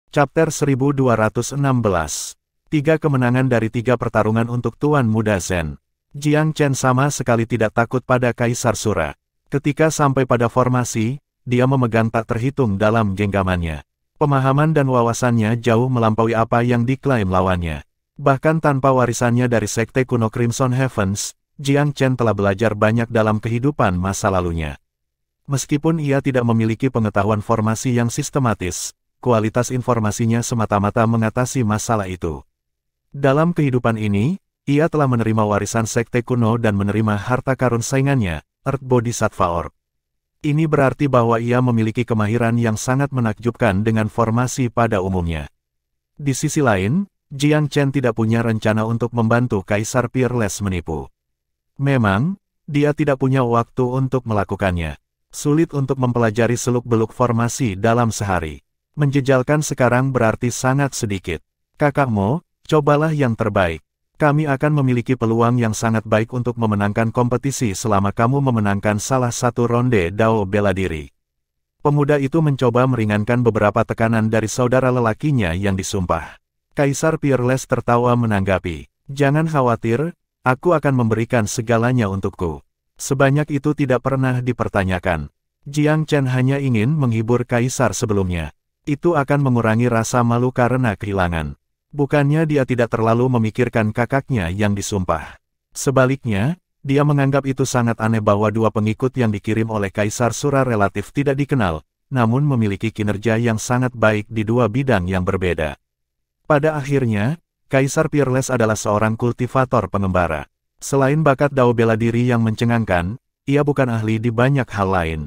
Chapter 1216. 3 kemenangan dari 3 pertarungan untuk Tuan Muda Zen. Jiang Chen sama sekali tidak takut pada Kaisar Sura. Ketika sampai pada formasi, dia memegang tak terhitung dalam genggamannya. Pemahaman dan wawasannya jauh melampaui apa yang diklaim lawannya. Bahkan tanpa warisannya dari Sekte Kuno Crimson Heavens, Jiang Chen telah belajar banyak dalam kehidupan masa lalunya. Meskipun ia tidak memiliki pengetahuan formasi yang sistematis, kualitas informasinya semata-mata mengatasi masalah itu. Dalam kehidupan ini, ia telah menerima warisan Sekte Kuno dan menerima harta karun saingannya, Earth Bodhisattva Orb. Ini berarti bahwa ia memiliki kemahiran yang sangat menakjubkan dengan formasi pada umumnya. Di sisi lain, Jiang Chen tidak punya rencana untuk membantu Kaisar Peerless menipu. Memang, dia tidak punya waktu untuk melakukannya. Sulit untuk mempelajari seluk-beluk formasi dalam sehari. Menjejalkan sekarang berarti sangat sedikit. Kakakmu, cobalah yang terbaik. Kami akan memiliki peluang yang sangat baik untuk memenangkan kompetisi selama kamu memenangkan salah satu ronde Dao bela diri. Pemuda itu mencoba meringankan beberapa tekanan dari saudara lelakinya yang disumpah. Kaisar Peerless tertawa menanggapi, "Jangan khawatir, aku akan memberikan segalanya untukku." Sebanyak itu tidak pernah dipertanyakan. Jiang Chen hanya ingin menghibur Kaisar sebelumnya. Itu akan mengurangi rasa malu karena kehilangan. Bukannya dia tidak terlalu memikirkan kakaknya yang disumpah. Sebaliknya, dia menganggap itu sangat aneh bahwa dua pengikut yang dikirim oleh Kaisar Sura relatif tidak dikenal, namun memiliki kinerja yang sangat baik di dua bidang yang berbeda. Pada akhirnya, Kaisar Peerless adalah seorang kultivator pengembara. Selain bakat Dao bela diri yang mencengangkan, ia bukan ahli di banyak hal lain.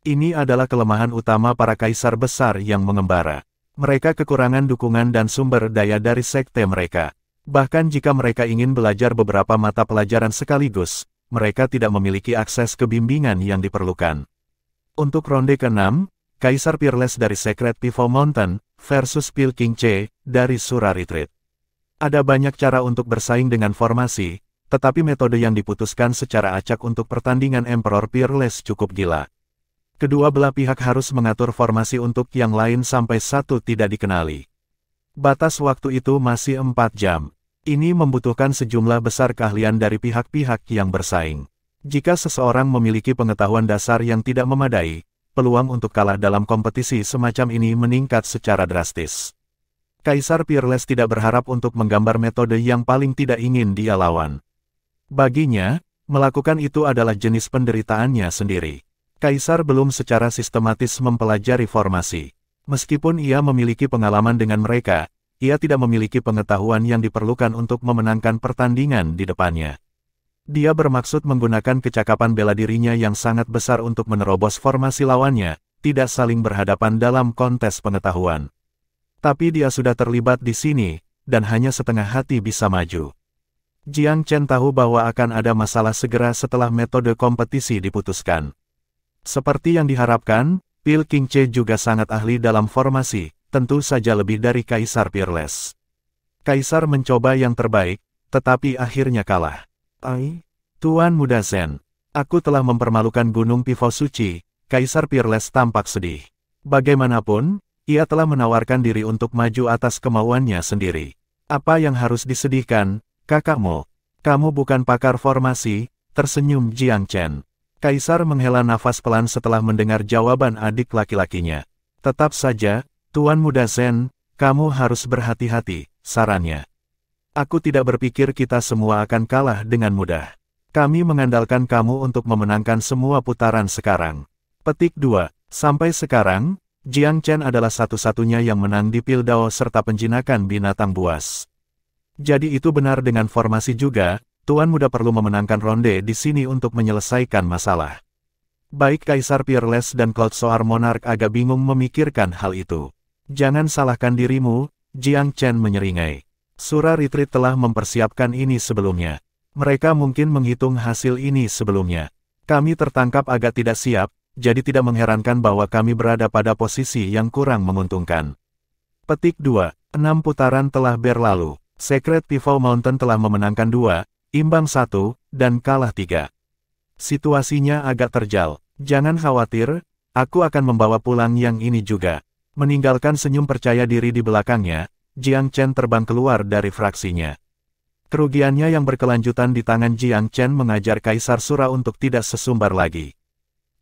Ini adalah kelemahan utama para kaisar besar yang mengembara. Mereka kekurangan dukungan dan sumber daya dari sekte mereka. Bahkan jika mereka ingin belajar beberapa mata pelajaran sekaligus, mereka tidak memiliki akses ke bimbingan yang diperlukan. Untuk ronde ke-6, Kaisar Peerless dari Secret Pivot Mountain versus Pilking Che dari Sura Retreat. Ada banyak cara untuk bersaing dengan formasi, tetapi metode yang diputuskan secara acak untuk pertandingan Emperor Peerless cukup gila. Kedua belah pihak harus mengatur formasi untuk yang lain sampai satu tidak dikenali. Batas waktu itu masih 4 jam. Ini membutuhkan sejumlah besar keahlian dari pihak-pihak yang bersaing. Jika seseorang memiliki pengetahuan dasar yang tidak memadai, peluang untuk kalah dalam kompetisi semacam ini meningkat secara drastis. Kaisar Peerless tidak berharap untuk menggambar metode yang paling tidak ingin dia lawan. Baginya, melakukan itu adalah jenis penderitaannya sendiri. Kaisar belum secara sistematis mempelajari formasi. Meskipun ia memiliki pengalaman dengan mereka, ia tidak memiliki pengetahuan yang diperlukan untuk memenangkan pertandingan di depannya. Dia bermaksud menggunakan kecakapan bela dirinya yang sangat besar untuk menerobos formasi lawannya, tidak saling berhadapan dalam kontes pengetahuan. Tapi dia sudah terlibat di sini, dan hanya setengah hati bisa maju. Jiang Chen tahu bahwa akan ada masalah segera setelah metode kompetisi diputuskan. Seperti yang diharapkan, Pilking Che juga sangat ahli dalam formasi, tentu saja lebih dari Kaisar Peerless. Kaisar mencoba yang terbaik, tetapi akhirnya kalah. Tuan Muda Zen, aku telah mempermalukan Gunung Pivot Suci. Kaisar Peerless tampak sedih. Bagaimanapun, ia telah menawarkan diri untuk maju atas kemauannya sendiri. Apa yang harus disedihkan, kakakmu? Kamu bukan pakar formasi, tersenyum Jiang Chen. Kaisar menghela nafas pelan setelah mendengar jawaban adik laki-lakinya. Tetap saja, Tuan Muda Zen, kamu harus berhati-hati, sarannya. Aku tidak berpikir kita semua akan kalah dengan mudah. Kami mengandalkan kamu untuk memenangkan semua putaran sekarang. Petik 2. Sampai sekarang, Jiang Chen adalah satu-satunya yang menang di Pildao serta penjinakan binatang buas. Jadi itu benar dengan formasi juga. Tuan Muda perlu memenangkan ronde di sini untuk menyelesaikan masalah. Baik Kaisar Peerless dan Cloud Soar Monarch agak bingung memikirkan hal itu. Jangan salahkan dirimu, Jiang Chen menyeringai. Sura Retreat telah mempersiapkan ini sebelumnya. Mereka mungkin menghitung hasil ini sebelumnya. Kami tertangkap agak tidak siap, jadi tidak mengherankan bahwa kami berada pada posisi yang kurang menguntungkan. Petik 2. 6 putaran telah berlalu. Secret Pivot Mountain telah memenangkan 2, imbang 1, dan kalah 3. Situasinya agak terjal. Jangan khawatir, aku akan membawa pulang yang ini juga. Meninggalkan senyum percaya diri di belakangnya, Jiang Chen terbang keluar dari fraksinya. Kerugiannya yang berkelanjutan di tangan Jiang Chen mengajar Kaisar Sura untuk tidak sesumbar lagi.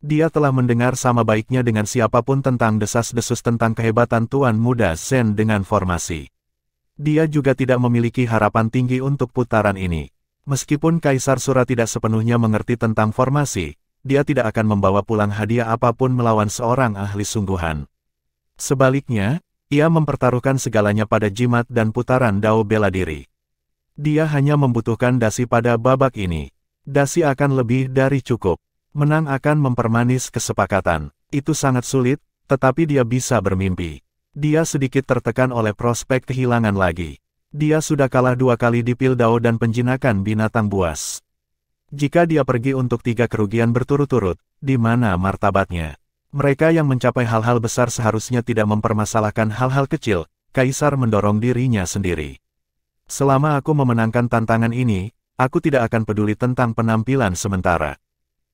Dia telah mendengar sama baiknya dengan siapapun tentang desas-desus tentang kehebatan Tuan Muda Zen dengan formasi. Dia juga tidak memiliki harapan tinggi untuk putaran ini. Meskipun Kaisar Sura tidak sepenuhnya mengerti tentang formasi, dia tidak akan membawa pulang hadiah apapun melawan seorang ahli sungguhan. Sebaliknya, ia mempertaruhkan segalanya pada jimat dan putaran dao bela diri. Dia hanya membutuhkan dasi pada babak ini. Dasi akan lebih dari cukup. Menang akan mempermanis kesepakatan. Itu sangat sulit, tetapi dia bisa bermimpi. Dia sedikit tertekan oleh prospek kehilangan lagi. Dia sudah kalah 2 kali di Pildao dan penjinakan binatang buas. Jika dia pergi untuk 3 kerugian berturut-turut, di mana martabatnya? Mereka yang mencapai hal-hal besar seharusnya tidak mempermasalahkan hal-hal kecil. Kaisar mendorong dirinya sendiri. Selama aku memenangkan tantangan ini, aku tidak akan peduli tentang penampilan sementara.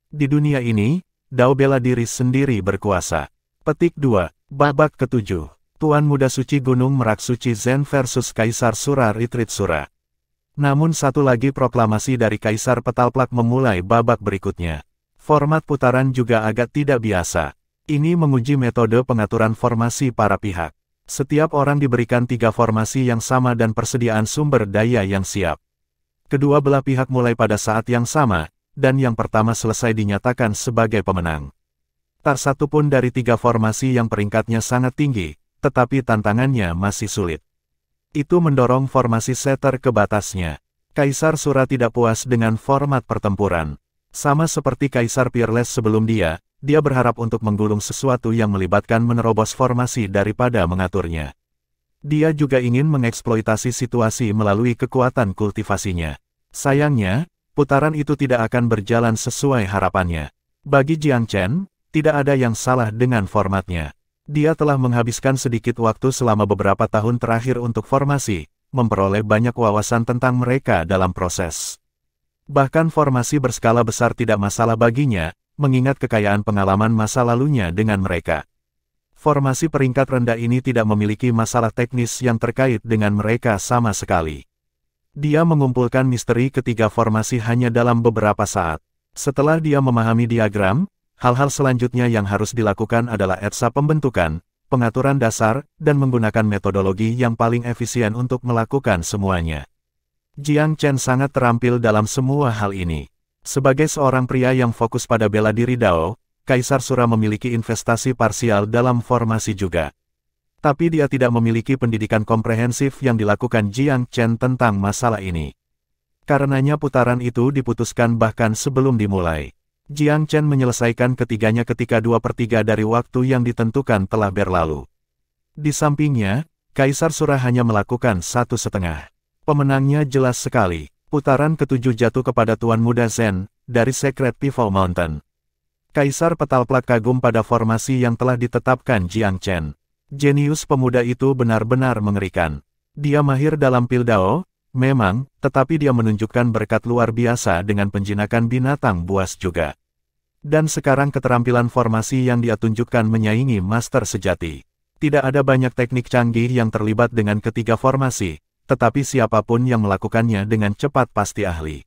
Di dunia ini, dao bela diri sendiri berkuasa. Petik 2. Babak ke-7. Tuan Muda Suci Gunung Merak Suci Zen versus Kaisar Sura Retreat Sura. Namun satu lagi proklamasi dari Kaisar Petalplak memulai babak berikutnya. Format putaran juga agak tidak biasa. Ini menguji metode pengaturan formasi para pihak. Setiap orang diberikan 3 formasi yang sama dan persediaan sumber daya yang siap. Kedua belah pihak mulai pada saat yang sama, dan yang pertama selesai dinyatakan sebagai pemenang. Tak satu pun dari 3 formasi yang peringkatnya sangat tinggi, tetapi tantangannya masih sulit. Itu mendorong formasi setter ke batasnya. Kaisar Sura tidak puas dengan format pertempuran. Sama seperti Kaisar Peerless sebelum dia berharap untuk menggulung sesuatu yang melibatkan menerobos formasi daripada mengaturnya. Dia juga ingin mengeksploitasi situasi melalui kekuatan kultivasinya. Sayangnya, putaran itu tidak akan berjalan sesuai harapannya. Bagi Jiang Chen, tidak ada yang salah dengan formatnya. Dia telah menghabiskan sedikit waktu selama beberapa tahun terakhir untuk formasi, memperoleh banyak wawasan tentang mereka dalam proses. Bahkan formasi berskala besar tidak masalah baginya, mengingat kekayaan pengalaman masa lalunya dengan mereka. Formasi peringkat rendah ini tidak memiliki masalah teknis yang terkait dengan mereka sama sekali. Dia mengumpulkan misteri ketiga formasi hanya dalam beberapa saat. Setelah dia memahami diagram, hal-hal selanjutnya yang harus dilakukan adalah etsa pembentukan, pengaturan dasar, dan menggunakan metodologi yang paling efisien untuk melakukan semuanya. Jiang Chen sangat terampil dalam semua hal ini. Sebagai seorang pria yang fokus pada bela diri Dao, Kaisar Sura memiliki investasi parsial dalam formasi juga. Tapi dia tidak memiliki pendidikan komprehensif yang dilakukan Jiang Chen tentang masalah ini. Karenanya putaran itu diputuskan bahkan sebelum dimulai. Jiang Chen menyelesaikan ketiganya ketika 2/3 dari waktu yang ditentukan telah berlalu. Di sampingnya, Kaisar Sura hanya melakukan 1,5. Pemenangnya jelas sekali. Putaran ke-7 jatuh kepada Tuan Muda Zen, dari Secret Pivot Mountain. Kaisar Petalplak kagum pada formasi yang telah ditetapkan Jiang Chen. Jenius pemuda itu benar-benar mengerikan. Dia mahir dalam Pildao, memang, tetapi dia menunjukkan berkat luar biasa dengan penjinakan binatang buas juga. Dan sekarang keterampilan formasi yang dia tunjukkan menyaingi master sejati. Tidak ada banyak teknik canggih yang terlibat dengan ketiga formasi, tetapi siapapun yang melakukannya dengan cepat pasti ahli.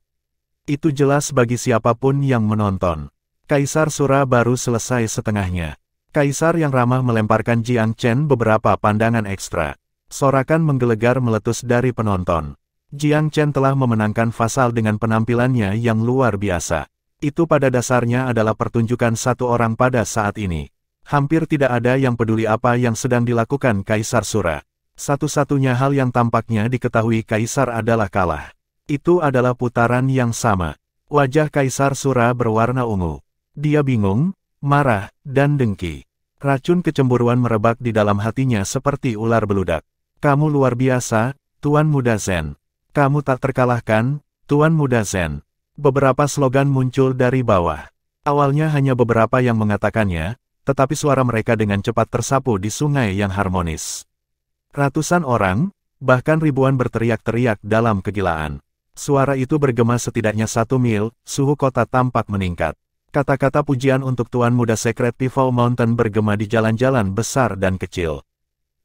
Itu jelas bagi siapapun yang menonton. Kaisar Sura baru selesai setengahnya. Kaisar yang ramah melemparkan Jiang Chen beberapa pandangan ekstra. Sorakan menggelegar meletus dari penonton. Jiang Chen telah memenangkan Fasal dengan penampilannya yang luar biasa. Itu pada dasarnya adalah pertunjukan satu orang pada saat ini. Hampir tidak ada yang peduli apa yang sedang dilakukan Kaisar Sura. Satu-satunya hal yang tampaknya diketahui Kaisar adalah kalah. Itu adalah putaran yang sama. Wajah Kaisar Sura berwarna ungu. Dia bingung, marah, dan dengki. Racun kecemburuan merebak di dalam hatinya seperti ular beludak. Kamu luar biasa, Tuan Muda Zen. Kamu tak terkalahkan, Tuan Muda Zen. Beberapa slogan muncul dari bawah. Awalnya hanya beberapa yang mengatakannya, tetapi suara mereka dengan cepat tersapu di sungai yang harmonis. Ratusan orang, bahkan ribuan berteriak-teriak dalam kegilaan. Suara itu bergema setidaknya 1 mil, suhu kota tampak meningkat. Kata-kata pujian untuk Tuan Muda Secret Pivot Mountain bergema di jalan-jalan besar dan kecil.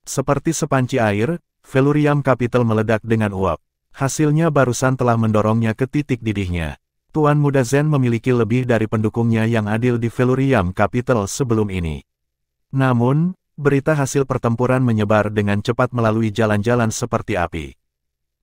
Seperti sepanci air, Velurium Capital meledak dengan uap. Hasilnya barusan telah mendorongnya ke titik didihnya. Tuan Muda Zen memiliki lebih dari pendukungnya yang adil di Velurium Capital sebelum ini. Namun, berita hasil pertempuran menyebar dengan cepat melalui jalan-jalan seperti api.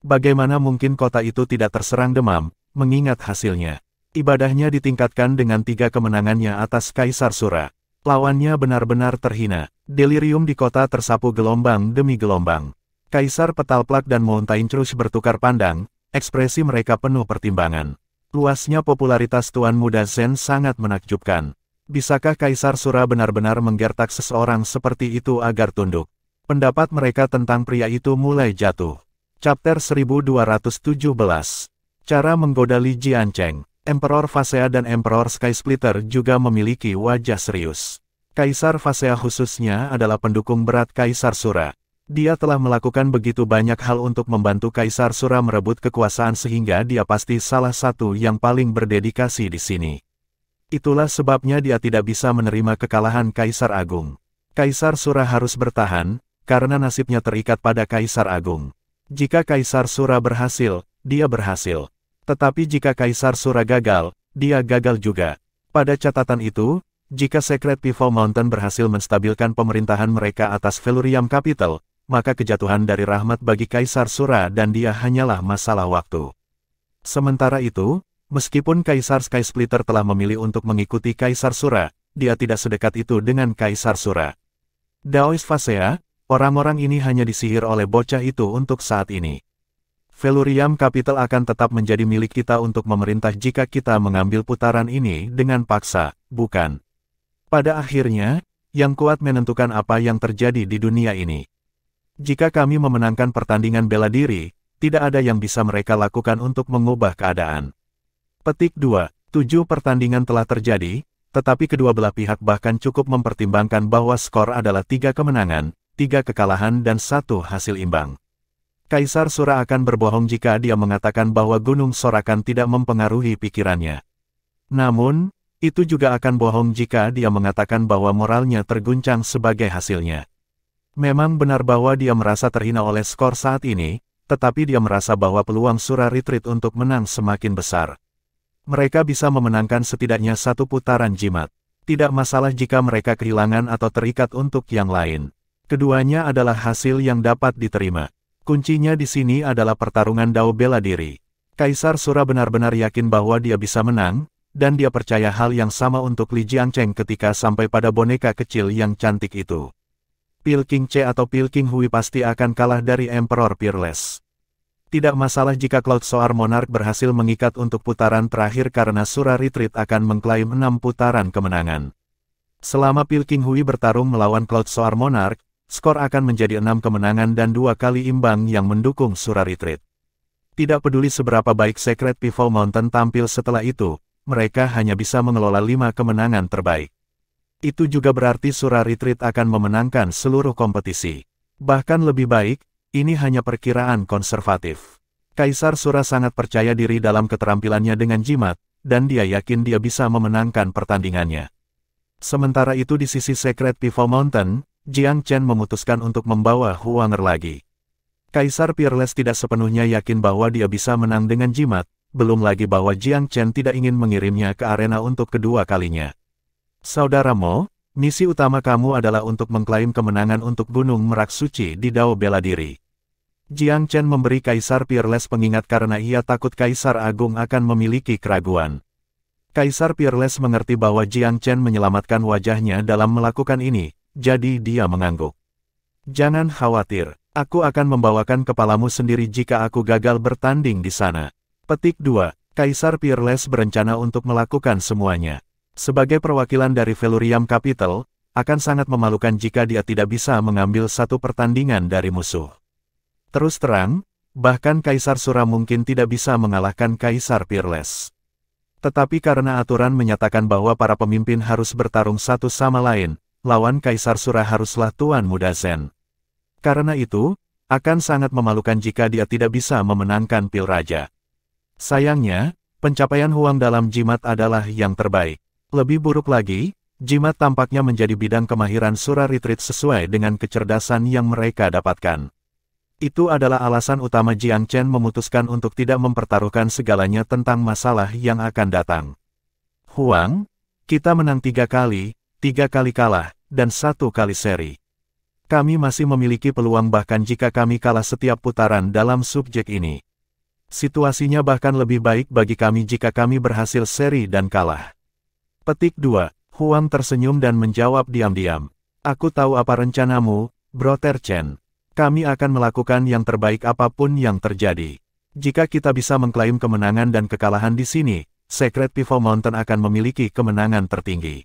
Bagaimana mungkin kota itu tidak terserang demam, mengingat hasilnya? Ibadahnya ditingkatkan dengan 3 kemenangannya atas Kaisar Sura. Lawannya benar-benar terhina. Delirium di kota tersapu gelombang demi gelombang. Kaisar Petalplak dan Mountain Trush bertukar pandang, ekspresi mereka penuh pertimbangan. Luasnya popularitas Tuan Muda Zen sangat menakjubkan. Bisakah Kaisar Sura benar-benar menggertak seseorang seperti itu agar tunduk? Pendapat mereka tentang pria itu mulai jatuh. Chapter 1217. Cara menggoda Li Jiancheng. Emperor Phasea dan Emperor Skysplitter juga memiliki wajah serius. Kaisar Phasea khususnya adalah pendukung berat Kaisar Sura. Dia telah melakukan begitu banyak hal untuk membantu Kaisar Sura merebut kekuasaan sehingga dia pasti salah satu yang paling berdedikasi di sini. Itulah sebabnya dia tidak bisa menerima kekalahan Kaisar Agung. Kaisar Sura harus bertahan, karena nasibnya terikat pada Kaisar Agung. Jika Kaisar Sura berhasil, dia berhasil. Tetapi jika Kaisar Sura gagal, dia gagal juga. Pada catatan itu, jika Secret Pivot Mountain berhasil menstabilkan pemerintahan mereka atas Velurium Capital, maka kejatuhan dari rahmat bagi Kaisar Sura dan dia hanyalah masalah waktu. Sementara itu, meskipun Kaisar Skysplitter telah memilih untuk mengikuti Kaisar Sura, dia tidak sedekat itu dengan Kaisar Sura. Daoist Phasea, orang-orang ini hanya disihir oleh bocah itu untuk saat ini. Velurium Capital akan tetap menjadi milik kita untuk memerintah jika kita mengambil putaran ini dengan paksa, bukan? Pada akhirnya, yang kuat menentukan apa yang terjadi di dunia ini. Jika kami memenangkan pertandingan bela diri, tidak ada yang bisa mereka lakukan untuk mengubah keadaan. Petik 2. 7 pertandingan telah terjadi, tetapi kedua belah pihak bahkan cukup mempertimbangkan bahwa skor adalah 3 kemenangan, 3 kekalahan dan 1 hasil imbang. Kaisar Sura akan berbohong jika dia mengatakan bahwa Gunung Sorakan tidak mempengaruhi pikirannya. Namun, itu juga akan bohong jika dia mengatakan bahwa moralnya terguncang sebagai hasilnya. Memang benar bahwa dia merasa terhina oleh skor saat ini, tetapi dia merasa bahwa peluang Sura Retreat untuk menang semakin besar. Mereka bisa memenangkan setidaknya 1 putaran jimat. Tidak masalah jika mereka kehilangan atau terikat untuk yang lain. Keduanya adalah hasil yang dapat diterima. Kuncinya di sini adalah pertarungan dao bela diri. Kaisar Sura benar-benar yakin bahwa dia bisa menang, dan dia percaya hal yang sama untuk Li Jiancheng ketika sampai pada boneka kecil yang cantik itu. Pilking C atau Pilking Hui pasti akan kalah dari Emperor Peerless. Tidak masalah jika Cloud Soar Monarch berhasil mengikat untuk putaran terakhir karena Sura Retreat akan mengklaim 6 putaran kemenangan. Selama Pilking Hui bertarung melawan Cloud Soar Monarch, skor akan menjadi 6 kemenangan dan 2 kali imbang yang mendukung Sura Retreat. Tidak peduli seberapa baik Secret Pivot Mountain tampil setelah itu, mereka hanya bisa mengelola 5 kemenangan terbaik. Itu juga berarti Sura Retreat akan memenangkan seluruh kompetisi. Bahkan lebih baik, ini hanya perkiraan konservatif. Kaisar Sura sangat percaya diri dalam keterampilannya dengan jimat, dan dia yakin dia bisa memenangkan pertandingannya. Sementara itu di sisi Secret Pivot Mountain, Jiang Chen memutuskan untuk membawa Huanger lagi. Kaisar Peerless tidak sepenuhnya yakin bahwa dia bisa menang dengan jimat, belum lagi bahwa Jiang Chen tidak ingin mengirimnya ke arena untuk kedua kalinya. Saudara Mo, misi utama kamu adalah untuk mengklaim kemenangan untuk Gunung Merak Suci di Dao Bela Diri. Jiang Chen memberi Kaisar Peerless pengingat karena ia takut Kaisar Agung akan memiliki keraguan. Kaisar Peerless mengerti bahwa Jiang Chen menyelamatkan wajahnya dalam melakukan ini, jadi dia mengangguk. Jangan khawatir, aku akan membawakan kepalamu sendiri jika aku gagal bertanding di sana. Petik 2. Kaisar Peerless berencana untuk melakukan semuanya. Sebagai perwakilan dari Velurium Capital, akan sangat memalukan jika dia tidak bisa mengambil 1 pertandingan dari musuh. Terus terang, bahkan Kaisar Sura mungkin tidak bisa mengalahkan Kaisar Peerless. Tetapi karena aturan menyatakan bahwa para pemimpin harus bertarung satu sama lain, lawan Kaisar Sura haruslah Tuan Muda Zen. Karena itu, akan sangat memalukan jika dia tidak bisa memenangkan Pil Raja. Sayangnya, pencapaian Huang dalam jimat adalah yang terbaik. Lebih buruk lagi, Jimat tampaknya menjadi bidang kemahiran Sura Retreat sesuai dengan kecerdasan yang mereka dapatkan. Itu adalah alasan utama Jiang Chen memutuskan untuk tidak mempertaruhkan segalanya tentang masalah yang akan datang. Huang, kita menang 3 kali kalah, dan 1 kali seri. Kami masih memiliki peluang bahkan jika kami kalah setiap putaran dalam subjek ini. Situasinya bahkan lebih baik bagi kami jika kami berhasil seri dan kalah. Petik 2. Huang tersenyum dan menjawab diam-diam. Aku tahu apa rencanamu, Brother Chen. Kami akan melakukan yang terbaik apapun yang terjadi. Jika kita bisa mengklaim kemenangan dan kekalahan di sini, Secret Pivot Mountain akan memiliki kemenangan tertinggi.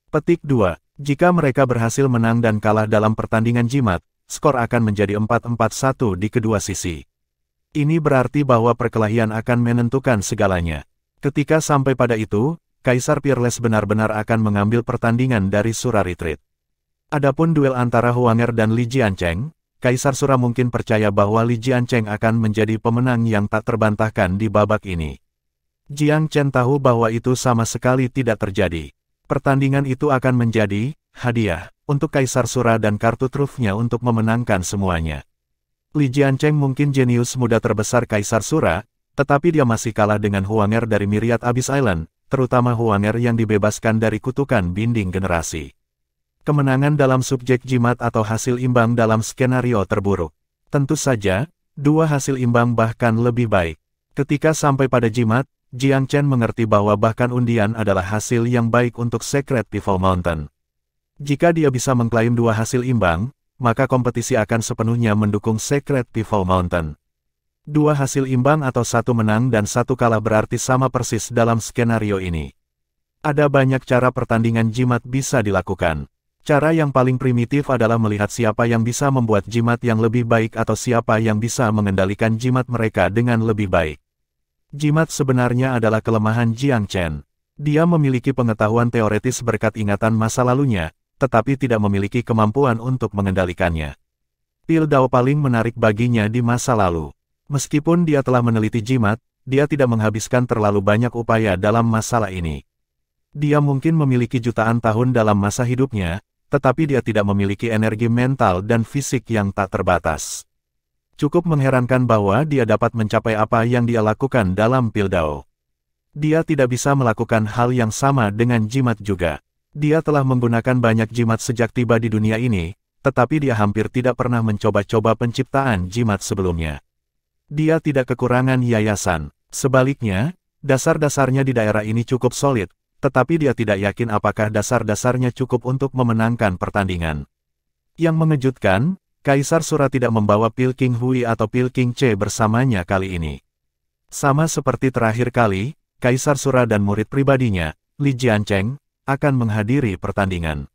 Petik 2. Jika mereka berhasil menang dan kalah dalam pertandingan jimat, skor akan menjadi 4-4-1 di kedua sisi. Ini berarti bahwa perkelahian akan menentukan segalanya. Ketika sampai pada itu, Kaisar Peerless benar-benar akan mengambil pertandingan dari Sura Retreat. Adapun duel antara Huanger dan Li Jiancheng, Kaisar Sura mungkin percaya bahwa Li Jiancheng akan menjadi pemenang yang tak terbantahkan di babak ini. Jiang Chen tahu bahwa itu sama sekali tidak terjadi. Pertandingan itu akan menjadi hadiah untuk Kaisar Sura dan kartu trufnya untuk memenangkan semuanya. Li Jiancheng mungkin jenius muda terbesar Kaisar Sura, tetapi dia masih kalah dengan Huanger dari Myriad Abyss Island, terutama Huanger yang dibebaskan dari kutukan binding generasi. Kemenangan dalam subjek jimat atau hasil imbang dalam skenario terburuk. Tentu saja, 2 hasil imbang bahkan lebih baik. Ketika sampai pada jimat, Jiang Chen mengerti bahwa bahkan undian adalah hasil yang baik untuk Secret Pivot Mountain. Jika dia bisa mengklaim 2 hasil imbang, maka kompetisi akan sepenuhnya mendukung Secret Pivot Mountain. 2 hasil imbang atau 1 menang dan 1 kalah berarti sama persis dalam skenario ini. Ada banyak cara pertandingan jimat bisa dilakukan. Cara yang paling primitif adalah melihat siapa yang bisa membuat jimat yang lebih baik atau siapa yang bisa mengendalikan jimat mereka dengan lebih baik. Jimat sebenarnya adalah kelemahan Jiang Chen. Dia memiliki pengetahuan teoretis berkat ingatan masa lalunya, tetapi tidak memiliki kemampuan untuk mengendalikannya. Pil Dao paling menarik baginya di masa lalu. Meskipun dia telah meneliti jimat, dia tidak menghabiskan terlalu banyak upaya dalam masalah ini. Dia mungkin memiliki jutaan tahun dalam masa hidupnya, tetapi dia tidak memiliki energi mental dan fisik yang tak terbatas. Cukup mengherankan bahwa dia dapat mencapai apa yang dia lakukan dalam Pil Dao. Dia tidak bisa melakukan hal yang sama dengan jimat juga. Dia telah menggunakan banyak jimat sejak tiba di dunia ini, tetapi dia hampir tidak pernah mencoba-coba penciptaan jimat sebelumnya. Dia tidak kekurangan yayasan. Sebaliknya, dasar-dasarnya di daerah ini cukup solid, tetapi dia tidak yakin apakah dasar-dasarnya cukup untuk memenangkan pertandingan. Yang mengejutkan, Kaisar Sura tidak membawa Pil King Hui atau Pil King Che bersamanya kali ini. Sama seperti terakhir kali, Kaisar Sura dan murid pribadinya, Li Jiancheng, akan menghadiri pertandingan.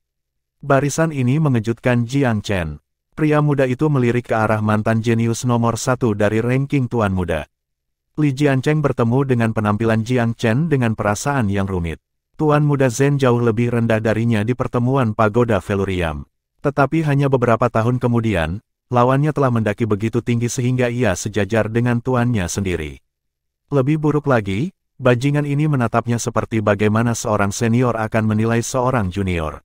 Barisan ini mengejutkan Jiang Chen. Pria muda itu melirik ke arah mantan jenius nomor 1 dari ranking Tuan Muda. Li Jiancheng bertemu dengan penampilan Jiang Chen dengan perasaan yang rumit. Tuan Muda Zen jauh lebih rendah darinya di pertemuan Pagoda Velurium. Tetapi hanya beberapa tahun kemudian, lawannya telah mendaki begitu tinggi sehingga ia sejajar dengan tuannya sendiri. Lebih buruk lagi, bajingan ini menatapnya seperti bagaimana seorang senior akan menilai seorang junior.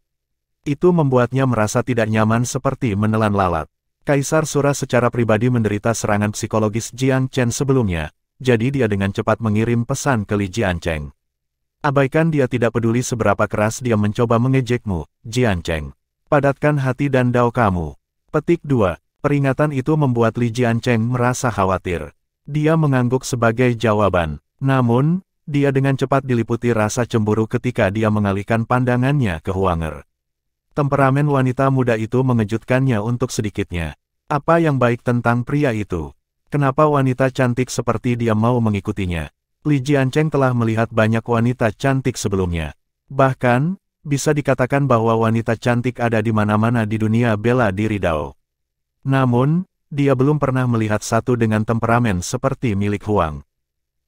Itu membuatnya merasa tidak nyaman seperti menelan lalat. Kaisar Sura secara pribadi menderita serangan psikologis Jiang Chen sebelumnya, jadi dia dengan cepat mengirim pesan ke Li Jiancheng. Abaikan dia tidak peduli seberapa keras dia mencoba mengejekmu, Jiancheng. Padatkan hati dan dao kamu. Petik 2. Peringatan itu membuat Li Jiancheng merasa khawatir. Dia mengangguk sebagai jawaban. Namun, dia dengan cepat diliputi rasa cemburu ketika dia mengalihkan pandangannya ke Huanger. Temperamen wanita muda itu mengejutkannya untuk sedikitnya. Apa yang baik tentang pria itu? Kenapa wanita cantik seperti dia mau mengikutinya? Li Jiancheng telah melihat banyak wanita cantik sebelumnya. Bahkan, bisa dikatakan bahwa wanita cantik ada di mana-mana di dunia bela diri Dao. Namun, dia belum pernah melihat satu dengan temperamen seperti milik Huang.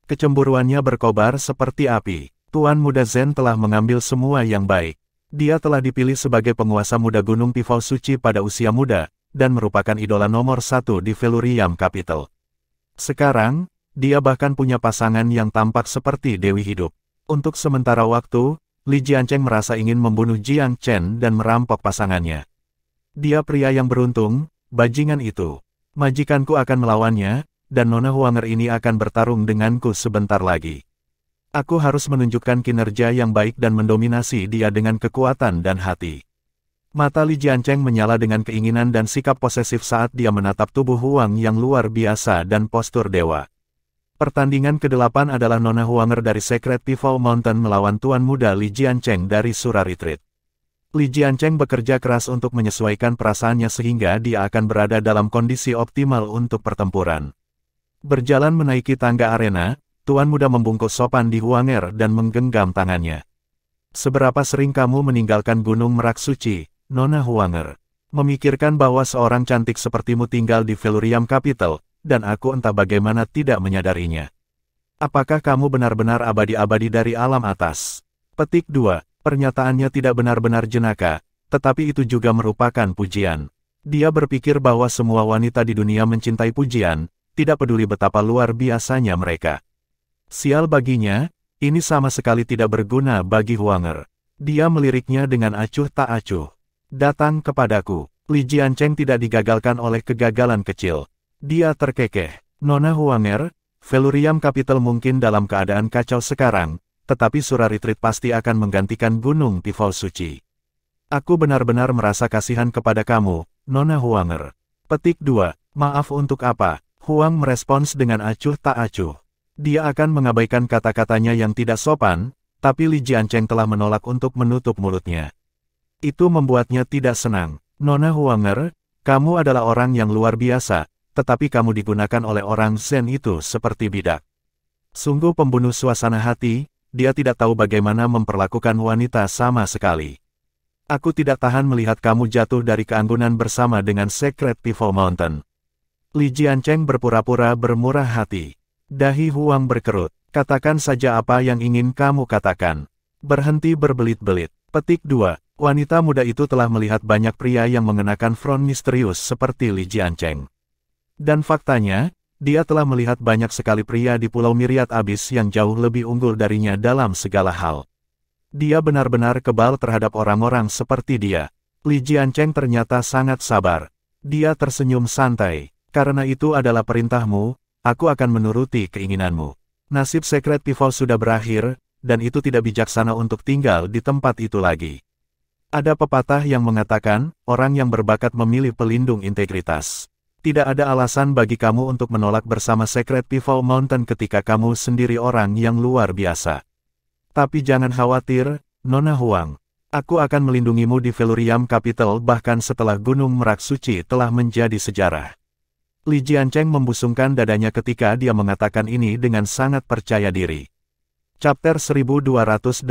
Kecemburuannya berkobar seperti api. Tuan Muda Zen telah mengambil semua yang baik. Dia telah dipilih sebagai penguasa muda Gunung Pivot Suci pada usia muda, dan merupakan idola nomor 1 di Velurium Capital. Sekarang, dia bahkan punya pasangan yang tampak seperti Dewi Hidup. Untuk sementara waktu, Li Jiancheng merasa ingin membunuh Jiang Chen dan merampok pasangannya. Dia pria yang beruntung, bajingan itu. Majikanku akan melawannya, dan Nona Huanger ini akan bertarung denganku sebentar lagi. Aku harus menunjukkan kinerja yang baik dan mendominasi dia dengan kekuatan dan hati. Mata Li Jiancheng menyala dengan keinginan dan sikap posesif saat dia menatap tubuh Huang yang luar biasa dan postur dewa. Pertandingan ke-8 adalah Nona Huanger dari Secret Pivot Mountain melawan Tuan Muda Li Jiancheng dari Sura Retreat. Li Jiancheng bekerja keras untuk menyesuaikan perasaannya sehingga dia akan berada dalam kondisi optimal untuk pertempuran. Berjalan menaiki tangga arena, Tuan Muda membungkuk sopan di Huanger dan menggenggam tangannya. Seberapa sering kamu meninggalkan Gunung Merak Suci, Nona Huanger? Memikirkan bahwa seorang cantik sepertimu tinggal di Velurium Capital, dan aku entah bagaimana tidak menyadarinya. Apakah kamu benar-benar abadi-abadi dari alam atas? Petik 2. Pernyataannya tidak benar-benar jenaka, tetapi itu juga merupakan pujian. Dia berpikir bahwa semua wanita di dunia mencintai pujian, tidak peduli betapa luar biasanya mereka. Sial baginya, ini sama sekali tidak berguna bagi Huanger. Dia meliriknya dengan acuh tak acuh. Datang kepadaku. Li Jiancheng tidak digagalkan oleh kegagalan kecil. Dia terkekeh. Nona Huanger, Velurium Capital mungkin dalam keadaan kacau sekarang, tetapi Sura Retreat pasti akan menggantikan Gunung Tifau Suci. Aku benar-benar merasa kasihan kepada kamu, Nona Huanger. Petik 2. Maaf untuk apa? Huang merespons dengan acuh tak acuh. Dia akan mengabaikan kata-katanya yang tidak sopan, tapi Li Jiancheng telah menolak untuk menutup mulutnya. Itu membuatnya tidak senang. Nona Huanger, kamu adalah orang yang luar biasa, tetapi kamu digunakan oleh orang Zen itu seperti bidak. Sungguh pembunuh suasana hati, dia tidak tahu bagaimana memperlakukan wanita sama sekali. Aku tidak tahan melihat kamu jatuh dari keanggunan bersama dengan Secret Pivot Mountain. Li Jiancheng berpura-pura bermurah hati. Dahi Huang berkerut. Katakan saja apa yang ingin kamu katakan. Berhenti berbelit-belit. Petik 2. Wanita muda itu telah melihat banyak pria yang mengenakan front misterius seperti Li Jiancheng. Dan faktanya, dia telah melihat banyak sekali pria di Pulau Myriad Abyss yang jauh lebih unggul darinya dalam segala hal. Dia benar-benar kebal terhadap orang-orang seperti dia. Li Jiancheng ternyata sangat sabar. Dia tersenyum santai. Karena itu adalah perintahmu, aku akan menuruti keinginanmu. Nasib Secret Pivot sudah berakhir, dan itu tidak bijaksana untuk tinggal di tempat itu lagi. Ada pepatah yang mengatakan, orang yang berbakat memilih pelindung integritas. Tidak ada alasan bagi kamu untuk menolak bersama Secret Pivot Mountain ketika kamu sendiri orang yang luar biasa. Tapi jangan khawatir, Nona Huang. Aku akan melindungimu di Velurium Capital bahkan setelah Gunung Merak Suci telah menjadi sejarah. Li Jiancheng membusungkan dadanya ketika dia mengatakan ini dengan sangat percaya diri. Chapter 1218.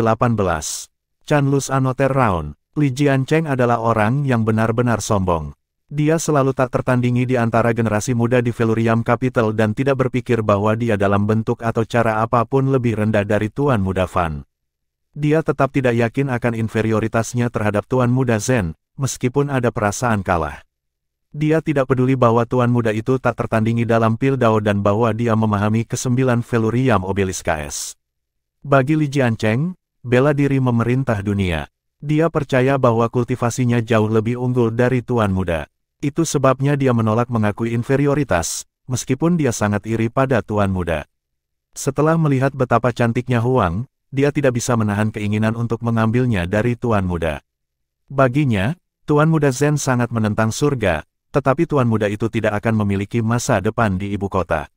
Chanlus Another Round. Li Jiancheng adalah orang yang benar-benar sombong. Dia selalu tak tertandingi di antara generasi muda di Velurium Capital dan tidak berpikir bahwa dia dalam bentuk atau cara apapun lebih rendah dari Tuan Muda Fan. Dia tetap tidak yakin akan inferioritasnya terhadap Tuan Muda Zen, meskipun ada perasaan kalah. Dia tidak peduli bahwa Tuan Muda itu tak tertandingi dalam Pildao dan bahwa dia memahami ke-9 Velurium Obelisk KS. Bagi Li Jiancheng, bela diri memerintah dunia. Dia percaya bahwa kultivasinya jauh lebih unggul dari Tuan Muda. Itu sebabnya dia menolak mengakui inferioritas, meskipun dia sangat iri pada Tuan Muda. Setelah melihat betapa cantiknya Huang, dia tidak bisa menahan keinginan untuk mengambilnya dari Tuan Muda. Baginya, Tuan Muda Zen sangat menentang surga, tetapi Tuan Muda itu tidak akan memiliki masa depan di ibu kota.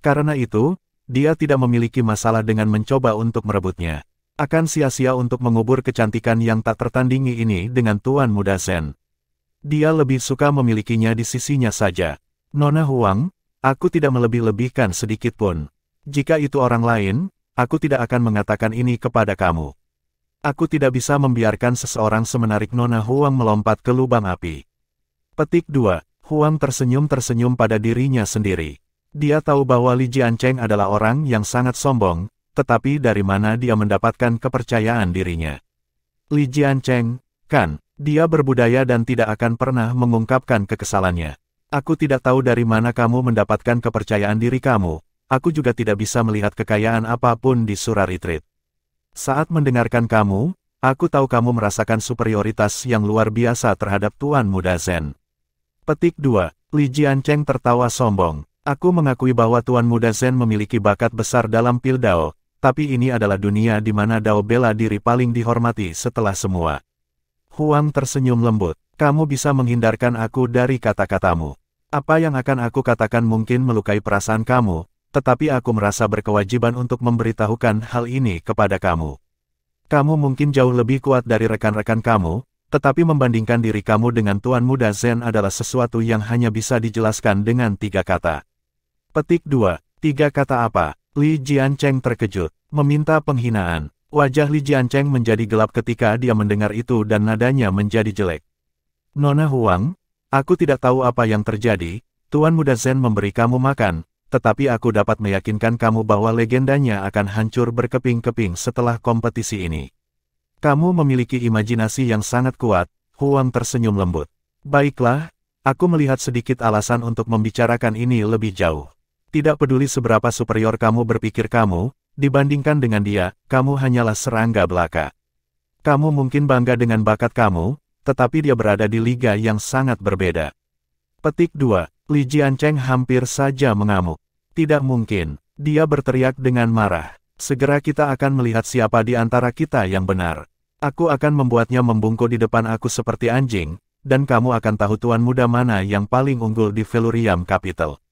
Karena itu, dia tidak memiliki masalah dengan mencoba untuk merebutnya. Akan sia-sia untuk mengubur kecantikan yang tak tertandingi ini dengan Tuan Muda Zen. Dia lebih suka memilikinya di sisinya saja. Nona Huang, aku tidak melebih-lebihkan sedikit pun. Jika itu orang lain, aku tidak akan mengatakan ini kepada kamu. Aku tidak bisa membiarkan seseorang semenarik Nona Huang melompat ke lubang api. Petik 2. Huang tersenyum-tersenyum pada dirinya sendiri. Dia tahu bahwa Li Jiancheng adalah orang yang sangat sombong, tetapi dari mana dia mendapatkan kepercayaan dirinya? Li Jiancheng, kan, dia berbudaya dan tidak akan pernah mengungkapkan kekesalannya. Aku tidak tahu dari mana kamu mendapatkan kepercayaan diri kamu, aku juga tidak bisa melihat kekayaan apapun di Sura Retreat. Saat mendengarkan kamu, aku tahu kamu merasakan superioritas yang luar biasa terhadap Tuan Muda Zen. Petik 2. Li Jiancheng tertawa sombong. Aku mengakui bahwa Tuan Muda Zen memiliki bakat besar dalam pil Dao, tapi ini adalah dunia di mana Dao bela diri paling dihormati setelah semua. Huang tersenyum lembut. Kamu bisa menghindarkan aku dari kata-katamu. Apa yang akan aku katakan mungkin melukai perasaan kamu, tetapi aku merasa berkewajiban untuk memberitahukan hal ini kepada kamu. Kamu mungkin jauh lebih kuat dari rekan-rekan kamu, tetapi membandingkan diri kamu dengan Tuan Muda Zen adalah sesuatu yang hanya bisa dijelaskan dengan 3 kata. Petik 2. 3 kata apa? Li Jiancheng terkejut, meminta penghinaan. Wajah Li Jiancheng menjadi gelap ketika dia mendengar itu dan nadanya menjadi jelek. Nona Huang, aku tidak tahu apa yang terjadi, Tuan Muda Zen memberi kamu makan, tetapi aku dapat meyakinkan kamu bahwa legendanya akan hancur berkeping-keping setelah kompetisi ini. Kamu memiliki imajinasi yang sangat kuat, Huang tersenyum lembut. Baiklah, aku melihat sedikit alasan untuk membicarakan ini lebih jauh. Tidak peduli seberapa superior kamu berpikir kamu, dibandingkan dengan dia, kamu hanyalah serangga belaka. Kamu mungkin bangga dengan bakat kamu, tetapi dia berada di liga yang sangat berbeda. Petik 2. Li Jiancheng hampir saja mengamuk. Tidak mungkin, dia berteriak dengan marah. Segera kita akan melihat siapa di antara kita yang benar. Aku akan membuatnya membungkuk di depan aku seperti anjing, dan kamu akan tahu Tuan Muda mana yang paling unggul di Velurium Capital.